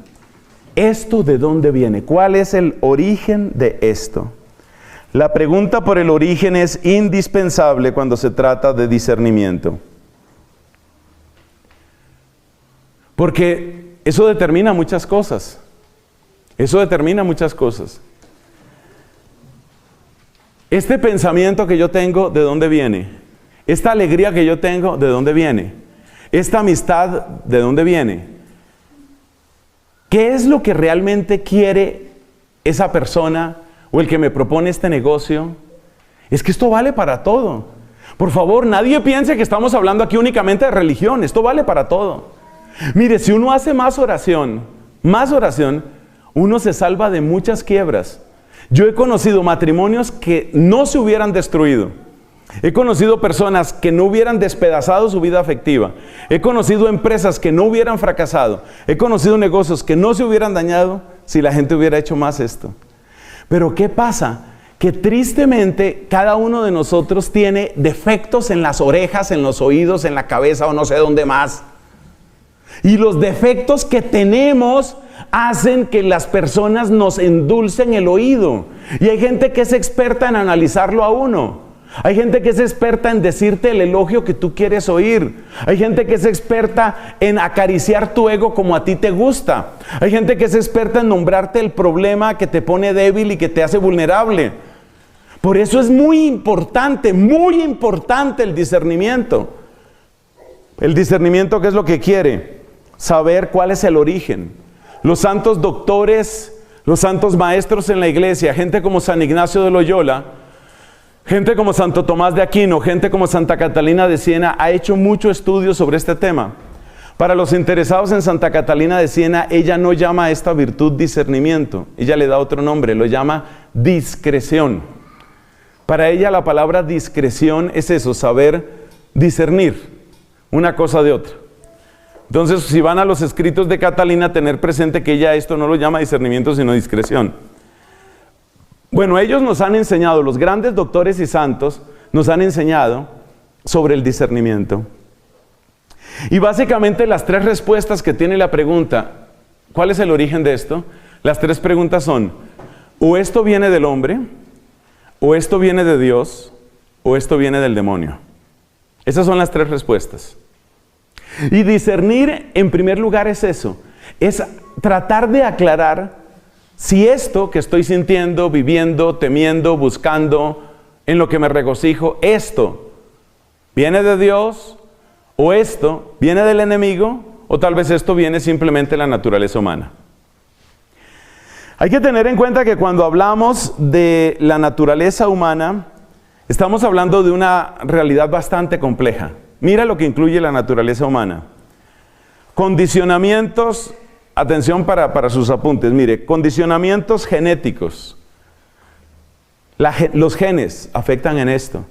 ¿Esto de dónde viene? ¿Cuál es el origen de esto? La pregunta por el origen es indispensable cuando se trata de discernimiento. Porque eso determina muchas cosas. Eso determina muchas cosas. Este pensamiento que yo tengo, ¿de dónde viene? Esta alegría que yo tengo, ¿de dónde viene? Esta amistad, ¿de dónde viene? ¿Qué es lo que realmente quiere esa persona o el que me propone este negocio. Es que esto vale para todo. Por favor, nadie piense que estamos hablando aquí únicamente de religión. Esto vale para todo. Mire, si uno hace más oración, uno se salva de muchas quiebras. Yo he conocido matrimonios que no se hubieran destruido. He conocido personas que no hubieran despedazado su vida afectiva. He conocido empresas que no hubieran fracasado. He conocido negocios que no se hubieran dañado si la gente hubiera hecho más esto. Pero ¿qué pasa? Que tristemente cada uno de nosotros tiene defectos en las orejas, en los oídos, en la cabeza o no sé dónde más. Y los defectos que tenemos hacen que las personas nos endulcen el oído. Y hay gente que es experta en analizarlo a uno. Hay gente que es experta en decirte el elogio que tú quieres oír. Hay gente que es experta en acariciar tu ego como a ti te gusta. Hay gente que es experta en nombrarte el problema que te pone débil y que te hace vulnerable. Por eso es muy importante el discernimiento. El discernimiento, ¿qué es lo que quiere? Saber cuál es el origen. Los santos doctores, los santos maestros en la iglesia, gente como San Ignacio de Loyola, gente como Santo Tomás de Aquino, gente como Santa Catalina de Siena, ha hecho mucho estudio sobre este tema. Para los interesados en Santa Catalina de Siena, ella no llama a esta virtud discernimiento, ella le da otro nombre, lo llama discreción. Para ella la palabra discreción es eso, saber discernir una cosa de otra. Entonces, si van a los escritos de Catalina, tener presente que ella esto no lo llama discernimiento, sino discreción. Bueno, ellos nos han enseñado, los grandes doctores y santos, nos han enseñado sobre el discernimiento. Y básicamente las tres respuestas que tiene la pregunta, ¿cuál es el origen de esto? Las tres preguntas son, o esto viene del hombre, o esto viene de Dios, o esto viene del demonio. Esas son las tres respuestas. Y discernir, en primer lugar, es eso. Es tratar de aclarar si esto que estoy sintiendo, viviendo, temiendo, buscando, en lo que me regocijo, esto viene de Dios, o esto viene del enemigo, o tal vez esto viene simplemente de la naturaleza humana. Hay que tener en cuenta que cuando hablamos de la naturaleza humana, estamos hablando de una realidad bastante compleja. Mira lo que incluye la naturaleza humana. Condicionamientos, atención para sus apuntes, mire, condicionamientos genéticos. Los genes afectan en esto.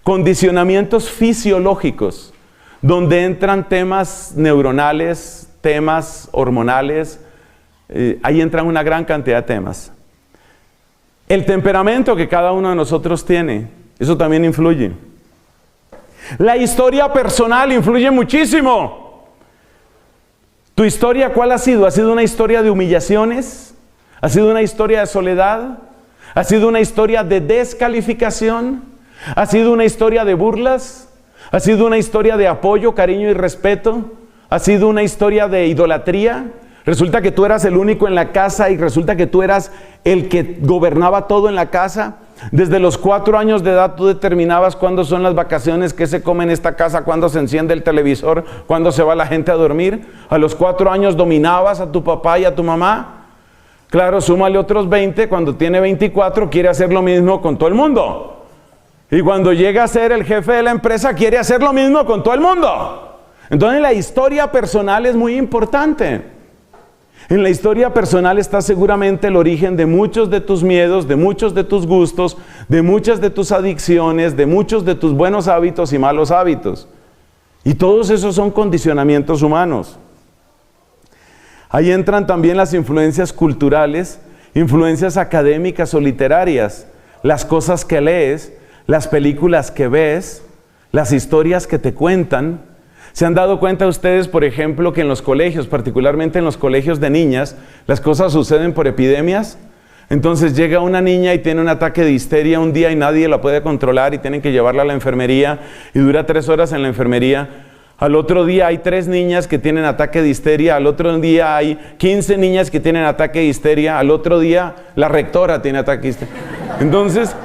Condicionamientos fisiológicos, donde entran temas neuronales, temas hormonales, ahí entran una gran cantidad de temas. El temperamento que cada uno de nosotros tiene, eso también influye. La historia personal influye muchísimo. ¿Tu historia cuál ha sido? ¿Ha sido una historia de humillaciones? ¿Ha sido una historia de soledad? ¿Ha sido una historia de descalificación? ¿Ha sido una historia de burlas? ¿Ha sido una historia de apoyo, cariño y respeto? ¿Ha sido una historia de idolatría? Resulta que tú eras el único en la casa y resulta que tú eras el que gobernaba todo en la casa. Desde los 4 años de edad tú determinabas cuándo son las vacaciones, qué se come en esta casa, cuándo se enciende el televisor, cuándo se va la gente a dormir. A los 4 años dominabas a tu papá y a tu mamá. Claro, súmale otros 20, cuando tiene 24 quiere hacer lo mismo con todo el mundo. Y cuando llega a ser el jefe de la empresa quiere hacer lo mismo con todo el mundo. Entonces la historia personal es muy importante. En la historia personal está seguramente el origen de muchos de tus miedos, de muchos de tus gustos, de muchas de tus adicciones, de muchos de tus buenos hábitos y malos hábitos. Y todos esos son condicionamientos humanos. Ahí entran también las influencias culturales, influencias académicas o literarias, las cosas que lees, las películas que ves, las historias que te cuentan. ¿Se han dado cuenta ustedes, por ejemplo, que en los colegios, particularmente en los colegios de niñas, las cosas suceden por epidemias? Entonces llega una niña y tiene un ataque de histeria un día y nadie la puede controlar y tienen que llevarla a la enfermería y dura 3 horas en la enfermería. Al otro día hay 3 niñas que tienen ataque de histeria, al otro día hay 15 niñas que tienen ataque de histeria, al otro día la rectora tiene ataque de histeria. Entonces,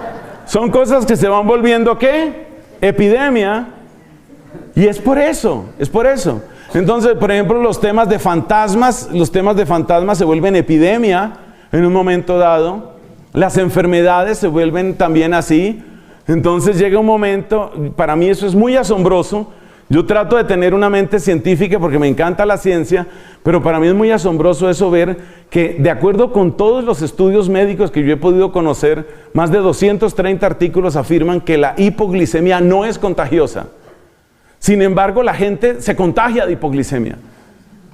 son cosas que se van volviendo, ¿qué? Epidemia. Y es por eso. Entonces, por ejemplo, los temas de fantasmas se vuelven epidemia en un momento dado. Las enfermedades se vuelven también así. Entonces llega un momento, para mí eso es muy asombroso. Yo trato de tener una mente científica porque me encanta la ciencia, pero para mí es muy asombroso eso, ver que de acuerdo con todos los estudios médicos que yo he podido conocer, más de 230 artículos afirman que la hipoglicemia no es contagiosa. Sin embargo, la gente se contagia de hipoglicemia.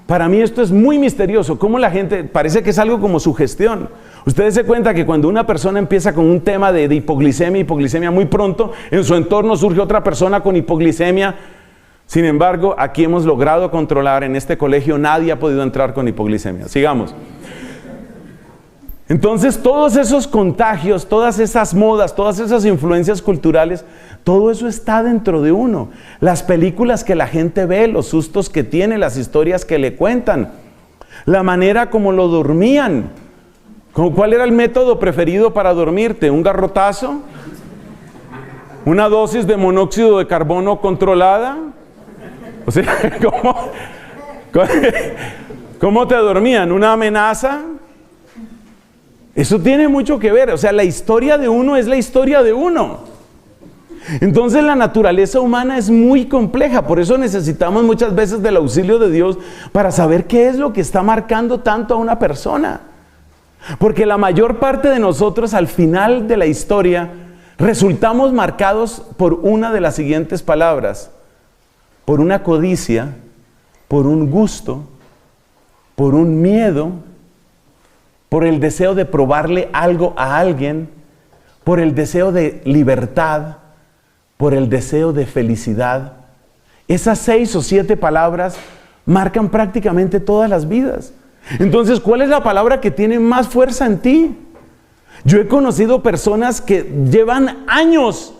Para mí esto es muy misterioso, cómo la gente, parece que es algo como sugestión. Ustedes se cuenta que cuando una persona empieza con un tema de hipoglicemia, muy pronto en su entorno surge otra persona con hipoglicemia. Sin embargo, aquí hemos logrado controlar, en este colegio nadie ha podido entrar con hipoglicemia. Sigamos. Entonces, todos esos contagios, todas esas modas, todas esas influencias culturales, todo eso está dentro de uno. Las películas que la gente ve, los sustos que tiene, las historias que le cuentan, la manera como lo dormían. ¿Cuál era el método preferido para dormirte? ¿Un garrotazo? ¿Una dosis de monóxido de carbono controlada? O sea, ¿cómo te dormían? ¿Una amenaza? Eso tiene mucho que ver. O sea, la historia de uno es la historia de uno. Entonces la naturaleza humana es muy compleja. Por eso necesitamos muchas veces del auxilio de Dios para saber qué es lo que está marcando tanto a una persona. Porque la mayor parte de nosotros al final de la historia resultamos marcados por una de las siguientes palabras: por una codicia, por un gusto, por un miedo, por el deseo de probarle algo a alguien, por el deseo de libertad, por el deseo de felicidad. Esas 6 o 7 palabras marcan prácticamente todas las vidas. Entonces, ¿cuál es la palabra que tiene más fuerza en ti? Yo he conocido personas que llevan años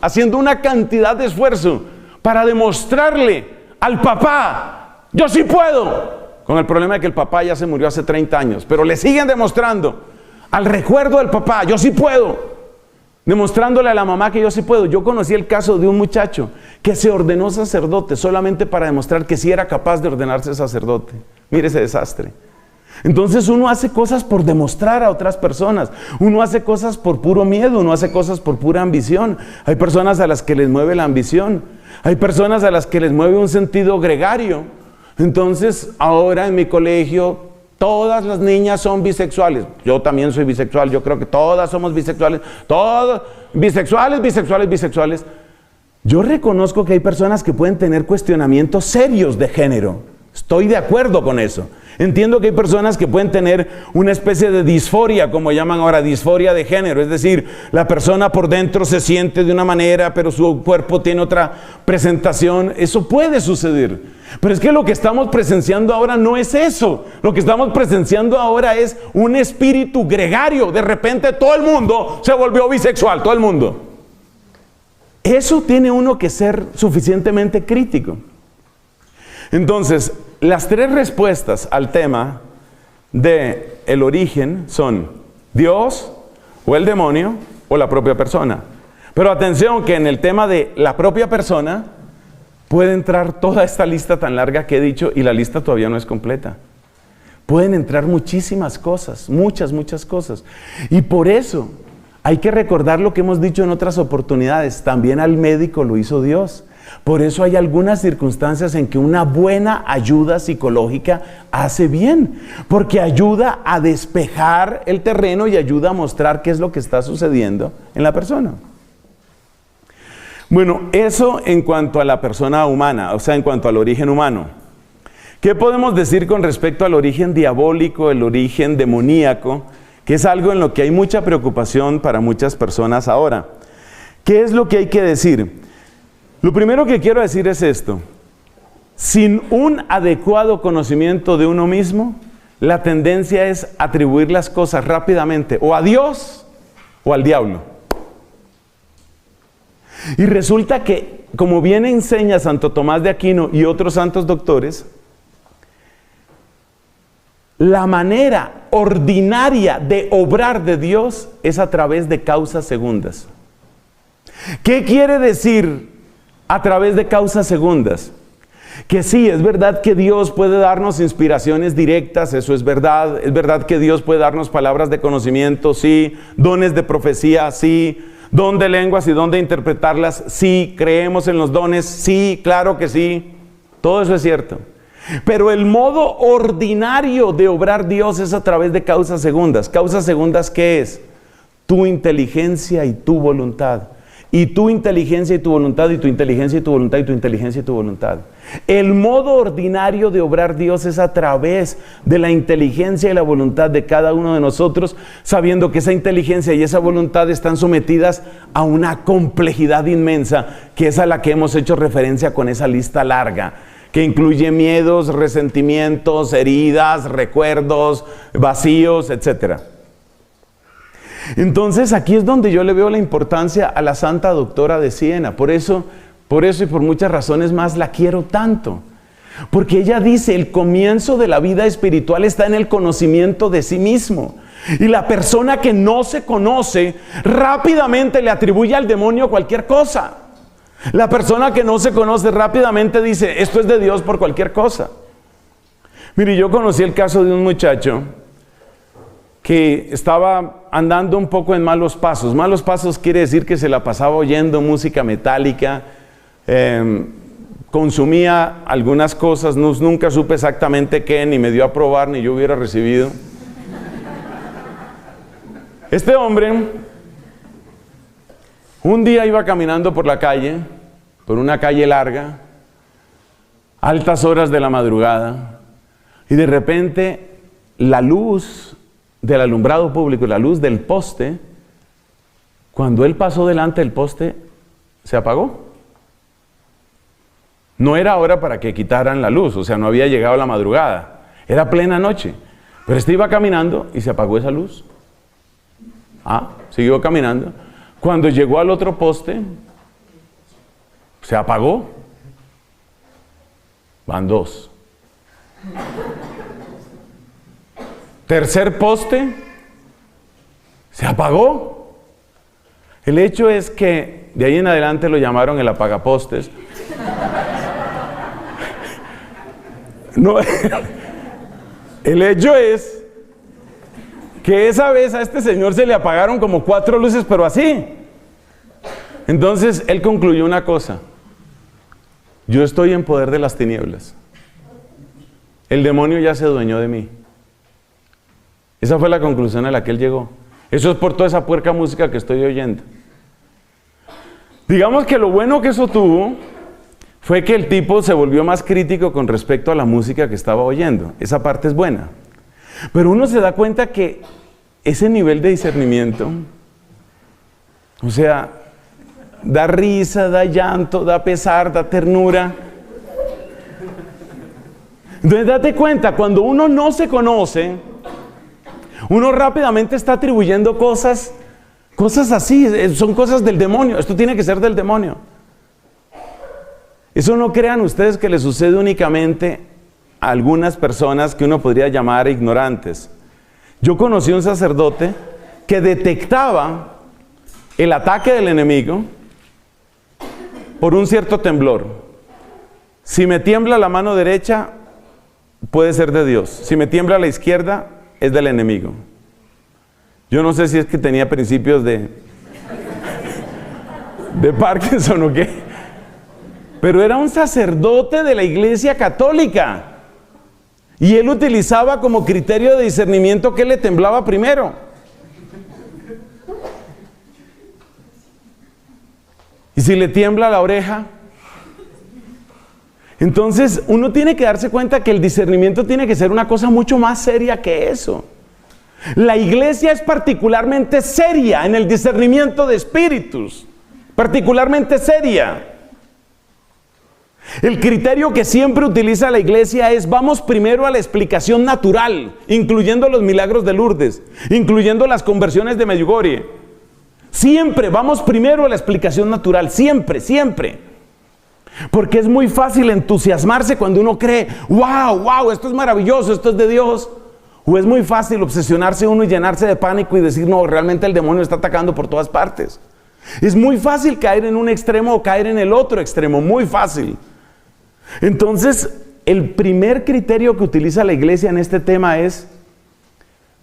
haciendo una cantidad de esfuerzo para demostrarle al papá: yo sí puedo. Con el problema de que el papá ya se murió hace 30 años, pero le siguen demostrando al recuerdo del papá: yo sí puedo. Demostrándole a la mamá que yo sí puedo. Yo conocí el caso de un muchacho que se ordenó sacerdote solamente para demostrar que sí era capaz de ordenarse sacerdote. Mire ese desastre. Entonces uno hace cosas por demostrar a otras personas. Uno hace cosas por puro miedo. Uno hace cosas por pura ambición. Hay personas a las que les mueve la ambición. Hay personas a las que les mueve un sentido gregario. Entonces ahora en mi colegio todas las niñas son bisexuales. Yo también soy bisexual. Yo creo que todas somos bisexuales. Todas bisexuales. Yo reconozco que hay personas que pueden tener cuestionamientos serios de género. Estoy de acuerdo con eso. Entiendo que hay personas que pueden tener una especie de disforia, como llaman ahora, disforia de género. Es decir, la persona por dentro se siente de una manera, pero su cuerpo tiene otra presentación. Eso puede suceder. Pero es que lo que estamos presenciando ahora no es eso. Lo que estamos presenciando ahora es un espíritu gregario. De repente todo el mundo se volvió bisexual, todo el mundo. Eso tiene uno que ser suficientemente crítico. Entonces, las 3 respuestas al tema de el origen son Dios, o el demonio, o la propia persona. Pero atención, que en el tema de la propia persona puede entrar toda esta lista tan larga que he dicho, y la lista todavía no es completa. Pueden entrar muchísimas cosas, muchas cosas. Y por eso hay que recordar lo que hemos dicho en otras oportunidades. También al médico lo hizo Dios. Por eso hay algunas circunstancias en que una buena ayuda psicológica hace bien, porque ayuda a despejar el terreno y ayuda a mostrar qué es lo que está sucediendo en la persona. Bueno, eso en cuanto a la persona humana, o sea, en cuanto al origen humano. ¿Qué podemos decir con respecto al origen diabólico, el origen demoníaco, que es algo en lo que hay mucha preocupación para muchas personas ahora? ¿Qué es lo que hay que decir? Lo primero que quiero decir es esto: sin un adecuado conocimiento de uno mismo, la tendencia es atribuir las cosas rápidamente o a Dios o al diablo. Y resulta que, como bien enseña Santo Tomás de Aquino y otros santos doctores, la manera ordinaria de obrar de Dios es a través de causas segundas. ¿Qué quiere decir a través de causas segundas? Que sí, es verdad que Dios puede darnos inspiraciones directas, eso es verdad que Dios puede darnos palabras de conocimiento, sí, dones de profecía, sí, don de lenguas y don de interpretarlas, sí, creemos en los dones, sí, claro que sí, todo eso es cierto. Pero el modo ordinario de obrar Dios es a través de causas segundas. ¿Causas segundas qué es? Tu inteligencia y tu voluntad. Y tu inteligencia y tu voluntad, y tu inteligencia y tu voluntad, y tu inteligencia y tu voluntad. El modo ordinario de obrar Dios es a través de la inteligencia y la voluntad de cada uno de nosotros, sabiendo que esa inteligencia y esa voluntad están sometidas a una complejidad inmensa, que es a la que hemos hecho referencia con esa lista larga, que incluye miedos, resentimientos, heridas, recuerdos, vacíos, etcétera. Entonces aquí es donde yo le veo la importancia a la Santa Doctora de Siena. Por eso y por muchas razones más la quiero tanto. Porque ella dice, el comienzo de la vida espiritual está en el conocimiento de sí mismo. Y la persona que no se conoce rápidamente le atribuye al demonio cualquier cosa. La persona que no se conoce rápidamente dice, esto es de Dios por cualquier cosa. Mire, yo conocí el caso de un muchacho que estaba andando un poco en malos pasos. Malos pasos quiere decir que se la pasaba oyendo música metálica, consumía algunas cosas, nunca supe exactamente qué, ni me dio a probar, ni yo hubiera recibido. Este hombre, un día iba caminando por la calle, por una calle larga, altas horas de la madrugada, y de repente la luz del alumbrado público, la luz del poste, cuando él pasó delante del poste, se apagó. No era hora para que quitaran la luz, o sea, no había llegado la madrugada, era plena noche, pero este iba caminando y se apagó esa luz. Siguió caminando. Cuando llegó al otro poste, se apagó. Van dos. Tercer poste, se apagó. El hecho es que de ahí en adelante lo llamaron el apagapostes. No, el hecho es que esa vez a este señor se le apagaron como 4 luces, pero así. Entonces él concluyó una cosa: yo estoy en poder de las tinieblas. El demonio ya se adueñó de mí. Esa fue la conclusión a la que él llegó. Eso es por toda esa puerca música que estoy oyendo. Digamos que lo bueno que eso tuvo fue que el tipo se volvió más crítico con respecto a la música que estaba oyendo. Esa parte es buena. Pero uno se da cuenta que ese nivel de discernimiento, o sea, da risa, da llanto, da pesar, da ternura. Entonces date cuenta, cuando uno no se conoce, uno rápidamente está atribuyendo cosas así, son cosas del demonio. Esto tiene que ser del demonio. Eso no crean ustedes que le sucede únicamente a algunas personas que uno podría llamar ignorantes. Yo conocí un sacerdote que detectaba el ataque del enemigo por un cierto temblor. Si me tiembla la mano derecha, puede ser de Dios. Si me tiembla la izquierda, es del enemigo. Yo no sé si es que tenía principios de Parkinson o qué, pero era un sacerdote de la Iglesia Católica y él utilizaba como criterio de discernimiento qué le temblaba primero. Y si le tiembla la oreja, entonces uno tiene que darse cuenta que el discernimiento tiene que ser una cosa mucho más seria que eso. La iglesia es particularmente seria en el discernimiento de espíritus, particularmente seria. El criterio que siempre utiliza la iglesia es: vamos primero a la explicación natural, incluyendo los milagros de Lourdes, incluyendo las conversiones de Medjugorje. Siempre vamos primero a la explicación natural, siempre, siempre. Porque es muy fácil entusiasmarse cuando uno cree: wow, esto es maravilloso, esto es de Dios. O es muy fácil obsesionarse uno y llenarse de pánico y decir: no, realmente el demonio está atacando por todas partes. Es muy fácil caer en un extremo o caer en el otro extremo, muy fácil. Entonces, el primer criterio que utiliza la iglesia en este tema es: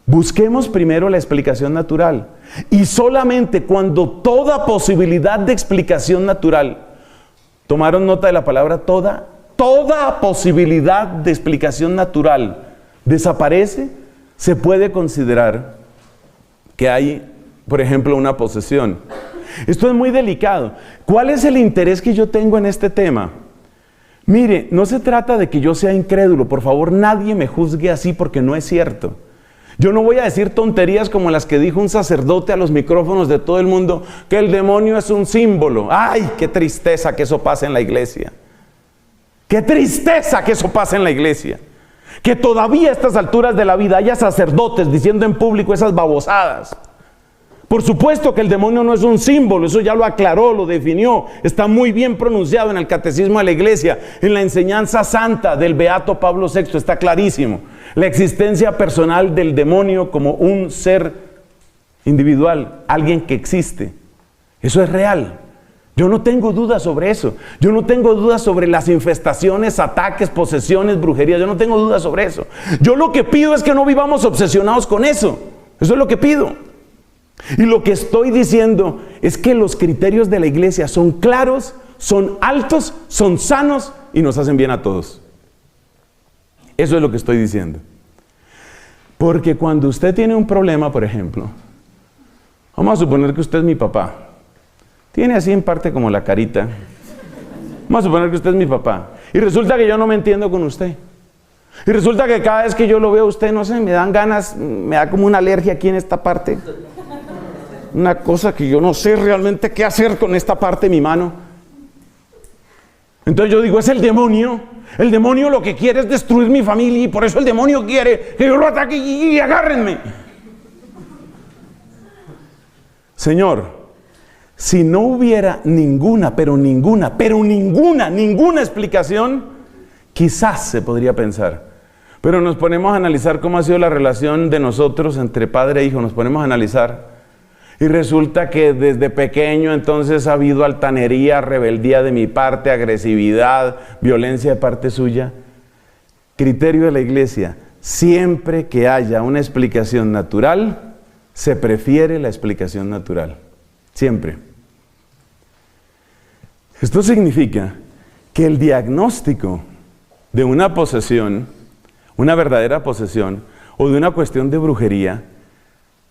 busquemos primero la explicación natural. Y solamente cuando toda posibilidad de explicación natural, ¿tomaron nota de la palabra toda? Toda posibilidad de explicación natural desaparece, se puede considerar que hay, por ejemplo, una posesión. Esto es muy delicado. ¿Cuál es el interés que yo tengo en este tema? Mire, no se trata de que yo sea incrédulo. Por favor, nadie me juzgue así, porque no es cierto. Yo no voy a decir tonterías como las que dijo un sacerdote a los micrófonos de todo el mundo, que el demonio es un símbolo. ¡Ay, qué tristeza que eso pase en la iglesia! ¡Qué tristeza que eso pase en la iglesia! Que todavía a estas alturas de la vida haya sacerdotes diciendo en público esas babosadas. Por supuesto que el demonio no es un símbolo, eso ya lo aclaró, lo definió, está muy bien pronunciado en el Catecismo de la Iglesia, en la enseñanza santa del Beato Pablo VI, está clarísimo. La existencia personal del demonio como un ser individual, alguien que existe, eso es real. Yo no tengo dudas sobre eso. Yo no tengo dudas sobre las infestaciones, ataques, posesiones, brujerías. Yo no tengo dudas sobre eso. Yo lo que pido es que no vivamos obsesionados con eso. Eso es lo que pido. Y lo que estoy diciendo es que los criterios de la iglesia son claros, son altos, son sanos y nos hacen bien a todos. Eso es lo que estoy diciendo. Porque cuando usted tiene un problema, por ejemplo, vamos a suponer que usted es mi papá. Tiene así en parte como la carita. Vamos a suponer que usted es mi papá. Y resulta que yo no me entiendo con usted. Y resulta que cada vez que yo lo veo a usted, no sé, me dan ganas, me da como una alergia aquí en esta parte. Una cosa que yo no sé realmente qué hacer con esta parte de mi mano. Entonces yo digo, es el demonio. El demonio lo que quiere es destruir mi familia y por eso el demonio quiere que yo lo ataque y agárrenme. Señor, si no hubiera ninguna explicación, quizás se podría pensar. Pero nos ponemos a analizar cómo ha sido la relación de nosotros entre padre e hijo, nos ponemos a analizar. Y resulta que desde pequeño entonces ha habido altanería, rebeldía de mi parte, agresividad, violencia de parte suya. Criterio de la iglesia: siempre que haya una explicación natural, se prefiere la explicación natural. Siempre. Esto significa que el diagnóstico de una posesión, una verdadera posesión, o de una cuestión de brujería,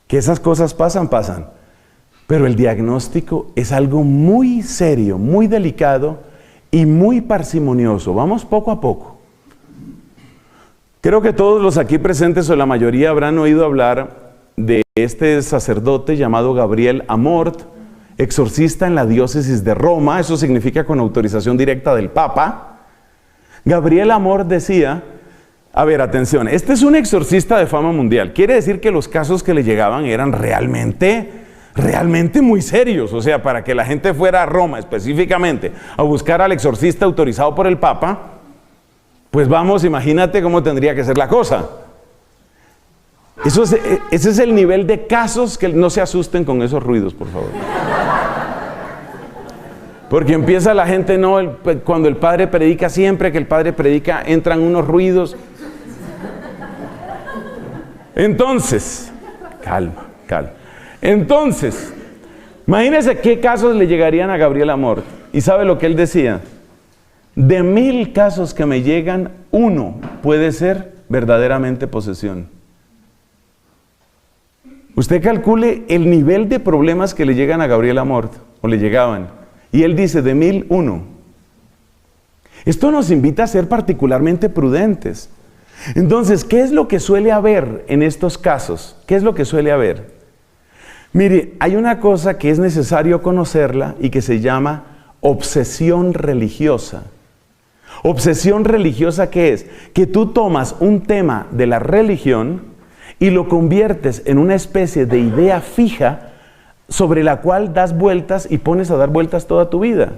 que esas cosas pasan, pero el diagnóstico es algo muy serio, muy delicado y muy parsimonioso. Vamos poco a poco. Creo que todos los aquí presentes, o la mayoría, habrán oído hablar de este sacerdote llamado Gabriel Amort, exorcista en la diócesis de Roma. Eso significa con autorización directa del Papa. Gabriel Amort decía, a ver, atención, este es un exorcista de fama mundial. Quiere decir que los casos que le llegaban eran realmente muy serios. O sea, para que la gente fuera a Roma específicamente a buscar al exorcista autorizado por el Papa, pues vamos, imagínate cómo tendría que ser la cosa. Ese es el nivel de casos. Que no se asusten con esos ruidos, por favor. Porque empieza la gente, cuando el padre predica, siempre que el padre predica entran unos ruidos. Entonces, calma. Entonces, imagínense qué casos le llegarían a Gabriel Amort. ¿Y sabe lo que él decía? De 1000 casos que me llegan, 1 puede ser verdaderamente posesión. Usted calcule el nivel de problemas que le llegan a Gabriel Amort, o le llegaban. Y él dice, de 1000, 1. Esto nos invita a ser particularmente prudentes. Entonces, ¿qué es lo que suele haber en estos casos? ¿Qué es lo que suele haber? Mire, hay una cosa que es necesario conocerla y que se llama obsesión religiosa. ¿Obsesión religiosa qué es? Que tú tomas un tema de la religión y lo conviertes en una especie de idea fija sobre la cual das vueltas y pones a dar vueltas toda tu vida.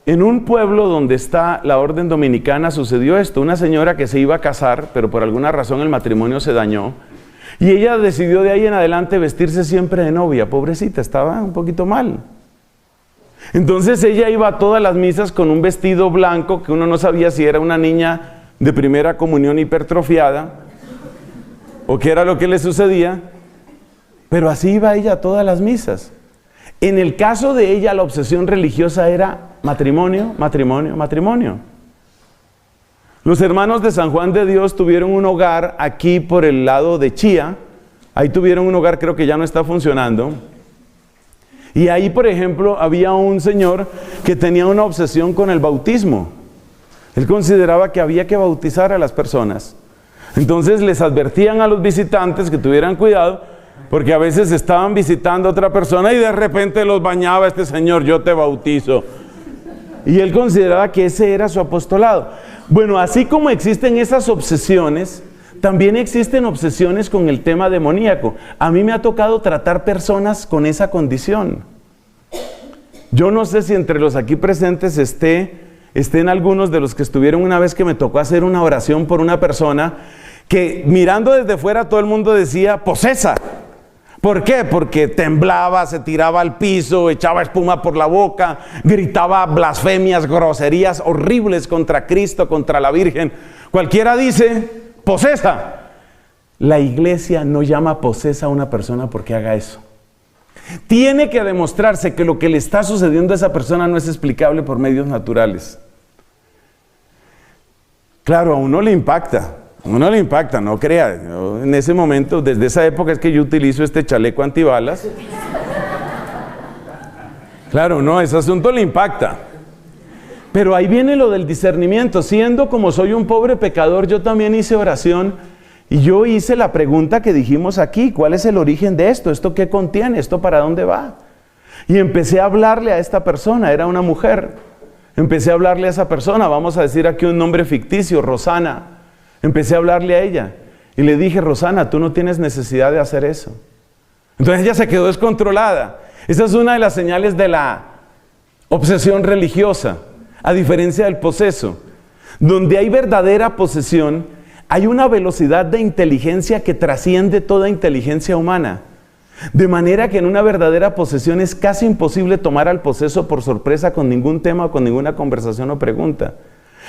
En un pueblo donde está la orden dominicana sucedió esto. Una señora que se iba a casar, pero por alguna razón el matrimonio se dañó. Y ella decidió de ahí en adelante vestirse siempre de novia. Pobrecita, estaba un poquito mal. Entonces ella iba a todas las misas con un vestido blanco que uno no sabía si era una niña de primera comunión hipertrofiada o qué era lo que le sucedía, pero así iba ella a todas las misas. En el caso de ella, la obsesión religiosa era matrimonio, matrimonio, matrimonio. Los hermanos de San Juan de Dios tuvieron un hogar aquí por el lado de Chía. Ahí tuvieron un hogar, creo que ya no está funcionando. Y ahí, por ejemplo, había un señor que tenía una obsesión con el bautismo. Él consideraba que había que bautizar a las personas. Entonces les advertían a los visitantes que tuvieran cuidado, porque a veces estaban visitando a otra persona y de repente los bañaba este señor, yo te bautizo. Y él consideraba que ese era su apostolado. Bueno, así como existen esas obsesiones, también existen obsesiones con el tema demoníaco. A mí me ha tocado tratar personas con esa condición. Yo no sé si entre los aquí presentes estén algunos de los que estuvieron una vez que me tocó hacer una oración por una persona que mirando desde fuera todo el mundo decía posesa. ¿Por qué? Porque temblaba, se tiraba al piso, echaba espuma por la boca, gritaba blasfemias, groserías horribles contra Cristo, contra la Virgen. Cualquiera dice posesa. La iglesia no llama posesa a una persona porque haga eso. Tiene que demostrarse que lo que le está sucediendo a esa persona no es explicable por medios naturales. Claro, a uno le impacta, no crea. Yo, en ese momento, desde esa época es que yo utilizo este chaleco antibalas. Claro, no, ese asunto le impacta. Pero ahí viene lo del discernimiento. Siendo como soy un pobre pecador, yo también hice oración y yo hice la pregunta que dijimos aquí: ¿cuál es el origen de esto? ¿Esto qué contiene? ¿Esto para dónde va? Y empecé a hablarle a esta persona, era una mujer. Empecé a hablarle a esa persona, vamos a decir aquí un nombre ficticio, Rosana. Empecé a hablarle a ella y le dije: Rosana, tú no tienes necesidad de hacer eso. Entonces ella se quedó descontrolada. Esa es una de las señales de la obsesión religiosa, a diferencia del poseso. Donde hay verdadera posesión, hay una velocidad de inteligencia que trasciende toda inteligencia humana. De manera que en una verdadera posesión es casi imposible tomar al poseso por sorpresa con ningún tema, con ninguna conversación o pregunta.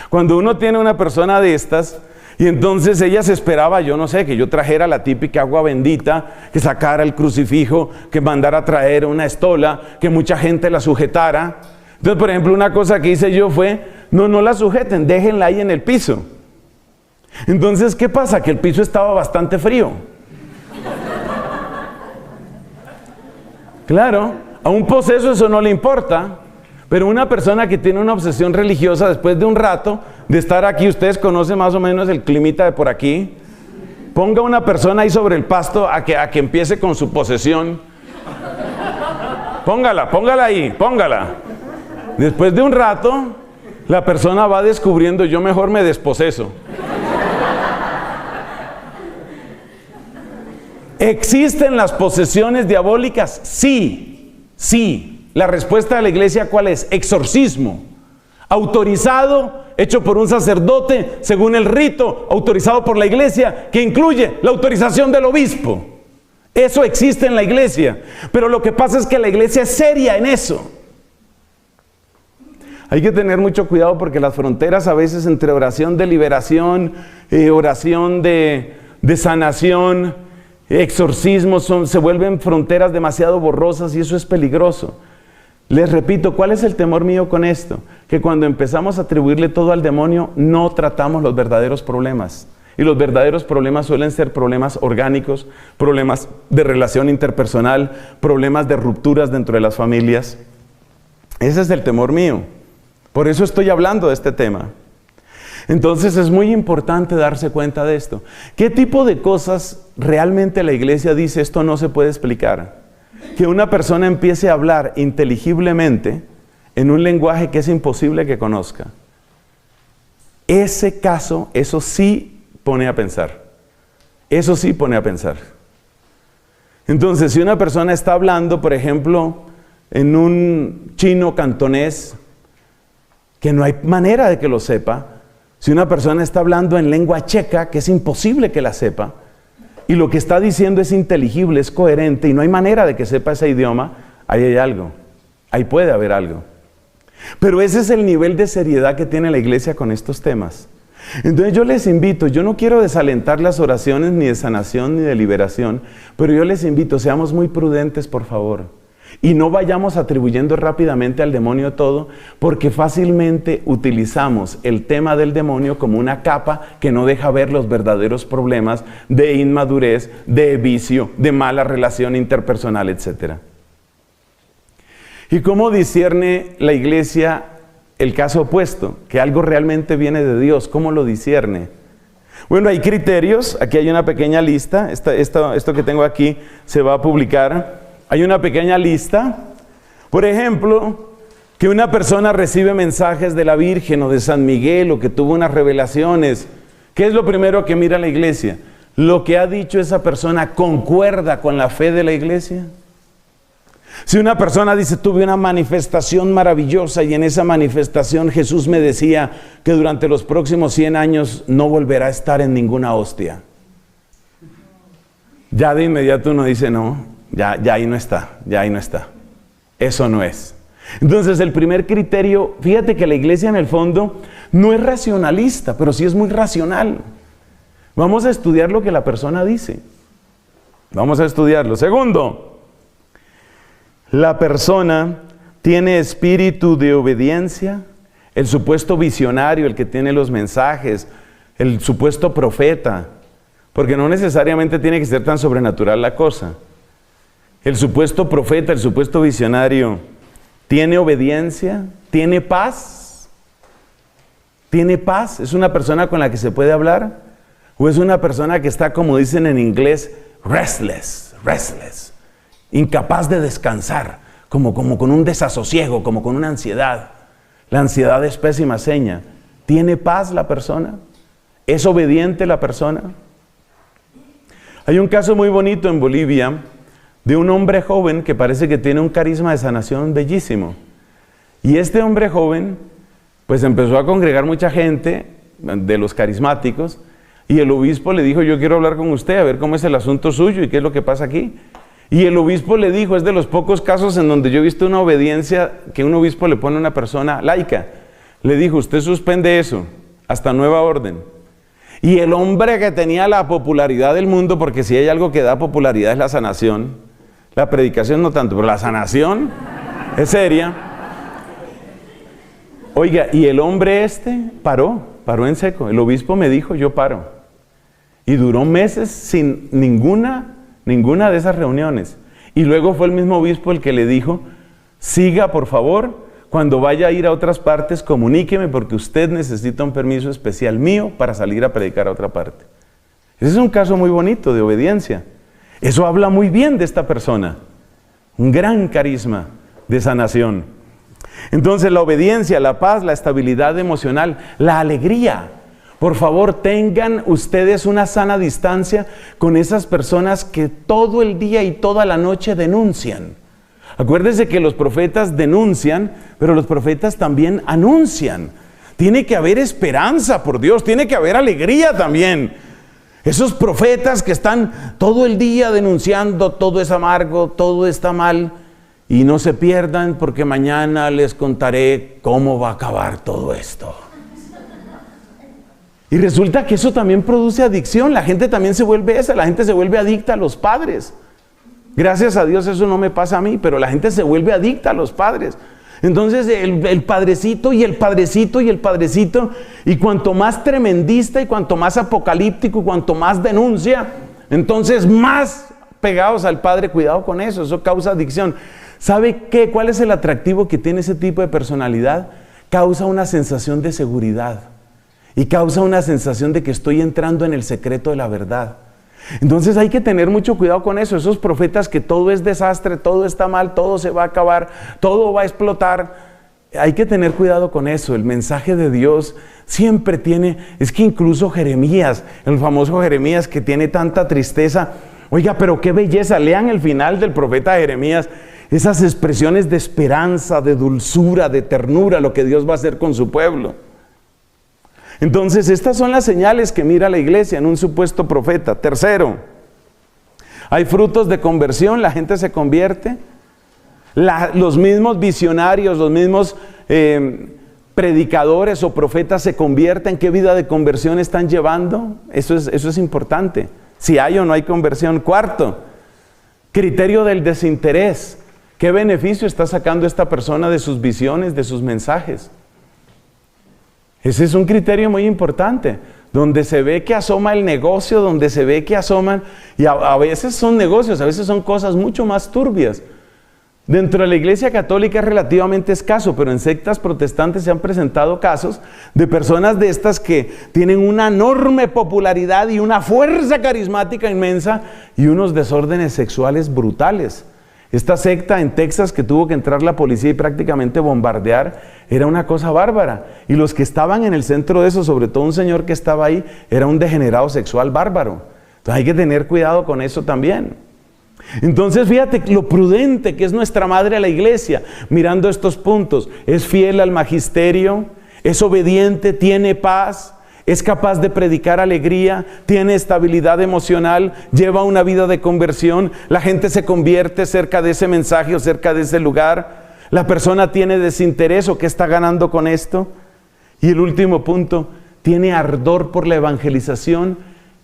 Cuando uno tiene una persona de estas, y entonces ella se esperaba, yo no sé, que yo trajera la típica agua bendita, que sacara el crucifijo, que mandara a traer una estola, que mucha gente la sujetara. Entonces, por ejemplo, una cosa que hice yo fue: no la sujeten, déjenla ahí en el piso. Entonces, ¿qué pasa? Que el piso estaba bastante frío. Claro, a un poseso eso no le importa, pero una persona que tiene una obsesión religiosa, después de un rato de estar aquí, ustedes conocen más o menos el climita de por aquí, ponga una persona ahí sobre el pasto a que empiece con su posesión. Póngala ahí, póngala. Después de un rato, la persona va descubriendo: yo mejor me desposeso. ¿Existen las posesiones diabólicas? Sí. La respuesta de la iglesia, ¿cuál es? Exorcismo. Autorizado, hecho por un sacerdote, según el rito, autorizado por la iglesia, que incluye la autorización del obispo. Eso existe en la iglesia. Pero lo que pasa es que la iglesia es seria en eso. Hay que tener mucho cuidado porque las fronteras a veces entre oración de liberación, oración de sanación, exorcismos se vuelven fronteras demasiado borrosas y eso es peligroso. Les repito, ¿cuál es el temor mío con esto? Que cuando empezamos a atribuirle todo al demonio, no tratamos los verdaderos problemas. Y los verdaderos problemas suelen ser problemas orgánicos, problemas de relación interpersonal, problemas de rupturas dentro de las familias. Ese es el temor mío. Por eso estoy hablando de este tema. Entonces es muy importante darse cuenta de esto. ¿Qué tipo de cosas realmente la iglesia dice esto no se puede explicar? Que una persona empiece a hablar inteligiblemente en un lenguaje que es imposible que conozca. Ese caso, eso sí pone a pensar. Eso sí pone a pensar. Entonces, si una persona está hablando, por ejemplo, en un chino cantonés, que no hay manera de que lo sepa. Si una persona está hablando en lengua checa, que es imposible que la sepa, y lo que está diciendo es inteligible, es coherente, y no hay manera de que sepa ese idioma, ahí hay algo. Ahí puede haber algo. Pero ese es el nivel de seriedad que tiene la iglesia con estos temas. Entonces yo les invito, yo no quiero desalentar las oraciones ni de sanación ni de liberación, pero yo les invito, seamos muy prudentes, por favor. Y no vayamos atribuyendo rápidamente al demonio todo, porque fácilmente utilizamos el tema del demonio como una capa que no deja ver los verdaderos problemas de inmadurez, de vicio, de mala relación interpersonal, etc. ¿Y cómo discierne la iglesia el caso opuesto? Que algo realmente viene de Dios. ¿Cómo lo discierne? Bueno, hay criterios. Aquí hay una pequeña lista. Esto que tengo aquí se va a publicar. Hay una pequeña lista. Por ejemplo, que una persona recibe mensajes de la Virgen o de San Miguel o que tuvo unas revelaciones. ¿Qué es lo primero que mira la iglesia? ¿Lo que ha dicho esa persona concuerda con la fe de la iglesia? Si una persona dice, tuve una manifestación maravillosa y en esa manifestación Jesús me decía que durante los próximos 100 años no volverá a estar en ninguna hostia. Ya de inmediato uno dice, no, ya ahí no está, ya ahí no está. Eso no es. Entonces el primer criterio, fíjate que la iglesia en el fondo no es racionalista, pero sí es muy racional. Vamos a estudiar lo que la persona dice. Vamos a estudiarlo. Segundo, la persona tiene espíritu de obediencia. El supuesto visionario, el que tiene los mensajes, el supuesto profeta, porque no necesariamente tiene que ser tan sobrenatural la cosa. El supuesto profeta, el supuesto visionario, ¿tiene obediencia? ¿Tiene paz? ¿Tiene paz? ¿Es una persona con la que se puede hablar? ¿O es una persona que está, como dicen en inglés, restless, incapaz de descansar, como con un desasosiego, como con una ansiedad? La ansiedad es pésima seña. ¿Tiene paz la persona? ¿Es obediente la persona? Hay un caso muy bonito en Bolivia de un hombre joven que parece que tiene un carisma de sanación bellísimo. Y este hombre joven, pues empezó a congregar mucha gente de los carismáticos, y el obispo le dijo, yo quiero hablar con usted, a ver cómo es el asunto suyo y qué es lo que pasa aquí. Y el obispo le dijo, es de los pocos casos en donde yo he visto una obediencia que un obispo le pone a una persona laica. Le dijo, usted suspende eso, hasta nueva orden. Y el hombre que tenía la popularidad del mundo, porque si hay algo que da popularidad es la sanación, la predicación no tanto, pero la sanación es seria. Oiga, y el hombre paró en seco. El obispo me dijo, yo paro. Y duró meses sin ninguna de esas reuniones. Y luego fue el mismo obispo el que le dijo, siga por favor, cuando vaya a ir a otras partes, comuníqueme porque usted necesita un permiso especial mío para salir a predicar a otra parte. Ese es un caso muy bonito de obediencia. Eso habla muy bien de esta persona. Un gran carisma de sanación. Entonces la obediencia, la paz, la estabilidad emocional, la alegría. Por favor, tengan ustedes una sana distancia con esas personas que todo el día y toda la noche denuncian. Acuérdense que los profetas denuncian, pero los profetas también anuncian. Tiene que haber esperanza, por Dios, tiene que haber alegría también. Esos profetas que están todo el día denunciando, todo es amargo, todo está mal, y no se pierdan porque mañana les contaré cómo va a acabar todo esto. Y resulta que eso también produce adicción, la gente también se vuelve la gente se vuelve adicta a los padres. Gracias a Dios eso no me pasa a mí, pero la gente se vuelve adicta a los padres. Entonces el padrecito y el padrecito y el padrecito, y cuanto más tremendista y cuanto más apocalíptico y cuanto más denuncia, entonces más pegados al padre. Cuidado con eso, eso causa adicción. ¿Sabe qué? ¿Cuál es el atractivo que tiene ese tipo de personalidad? Causa una sensación de seguridad y causa una sensación de que estoy entrando en el secreto de la verdad. Entonces hay que tener mucho cuidado con eso. Esos profetas que todo es desastre, todo está mal, todo se va a acabar, todo va a explotar. Hay que tener cuidado con eso. El mensaje de Dios siempre tiene, es que incluso Jeremías, el famoso Jeremías que tiene tanta tristeza, oiga, pero qué belleza, lean el final del profeta Jeremías, esas expresiones de esperanza, de dulzura, de ternura, lo que Dios va a hacer con su pueblo. Entonces, estas son las señales que mira la iglesia en un supuesto profeta. Tercero, hay frutos de conversión, la gente se convierte. los mismos visionarios, los mismos predicadores o profetas se convierten, qué vida de conversión están llevando. Eso es importante. Si hay o no hay conversión. Cuarto, criterio del desinterés. ¿Qué beneficio está sacando esta persona de sus visiones, de sus mensajes? Ese es un criterio muy importante, donde se ve que asoma el negocio, donde se ve que asoman, y a veces son negocios, a veces son cosas mucho más turbias. Dentro de la Iglesia Católica es relativamente escaso, pero en sectas protestantes se han presentado casos de personas de estas que tienen una enorme popularidad y una fuerza carismática inmensa y unos desórdenes sexuales brutales. Esta secta en Texas, que tuvo que entrar la policía y prácticamente bombardear, era una cosa bárbara. Y los que estaban en el centro de eso, sobre todo un señor que estaba ahí, era un degenerado sexual bárbaro. Entonces hay que tener cuidado con eso también. Entonces fíjate lo prudente que es nuestra madre la iglesia, mirando estos puntos. Es fiel al magisterio, es obediente, tiene paz, es capaz de predicar alegría, tiene estabilidad emocional, lleva una vida de conversión, la gente se convierte cerca de ese mensaje o cerca de ese lugar, la persona tiene desinterés o qué está ganando con esto. Y el último punto, tiene ardor por la evangelización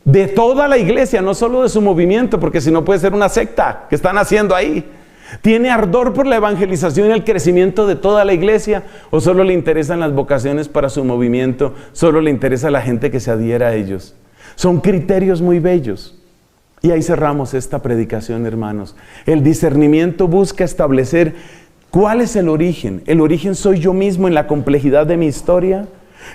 de toda la iglesia, no solo de su movimiento, porque si no puede ser una secta que están haciendo ahí. ¿Tiene ardor por la evangelización y el crecimiento de toda la iglesia? ¿O solo le interesan las vocaciones para su movimiento? ¿Solo le interesa la gente que se adhiera a ellos? Son criterios muy bellos. Y ahí cerramos esta predicación, hermanos. El discernimiento busca establecer cuál es el origen. ¿El origen soy yo mismo en la complejidad de mi historia?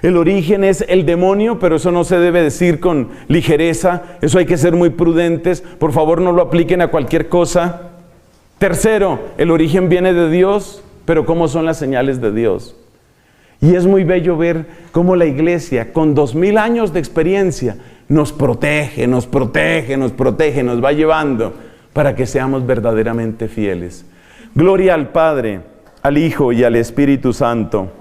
El origen es el demonio, pero eso no se debe decir con ligereza. Eso hay que ser muy prudentes. Por favor, no lo apliquen a cualquier cosa. Tercero, el origen viene de Dios, pero ¿cómo son las señales de Dios? Y es muy bello ver cómo la iglesia, con 2000 años de experiencia, nos protege, nos va llevando para que seamos verdaderamente fieles. Gloria al Padre, al Hijo y al Espíritu Santo.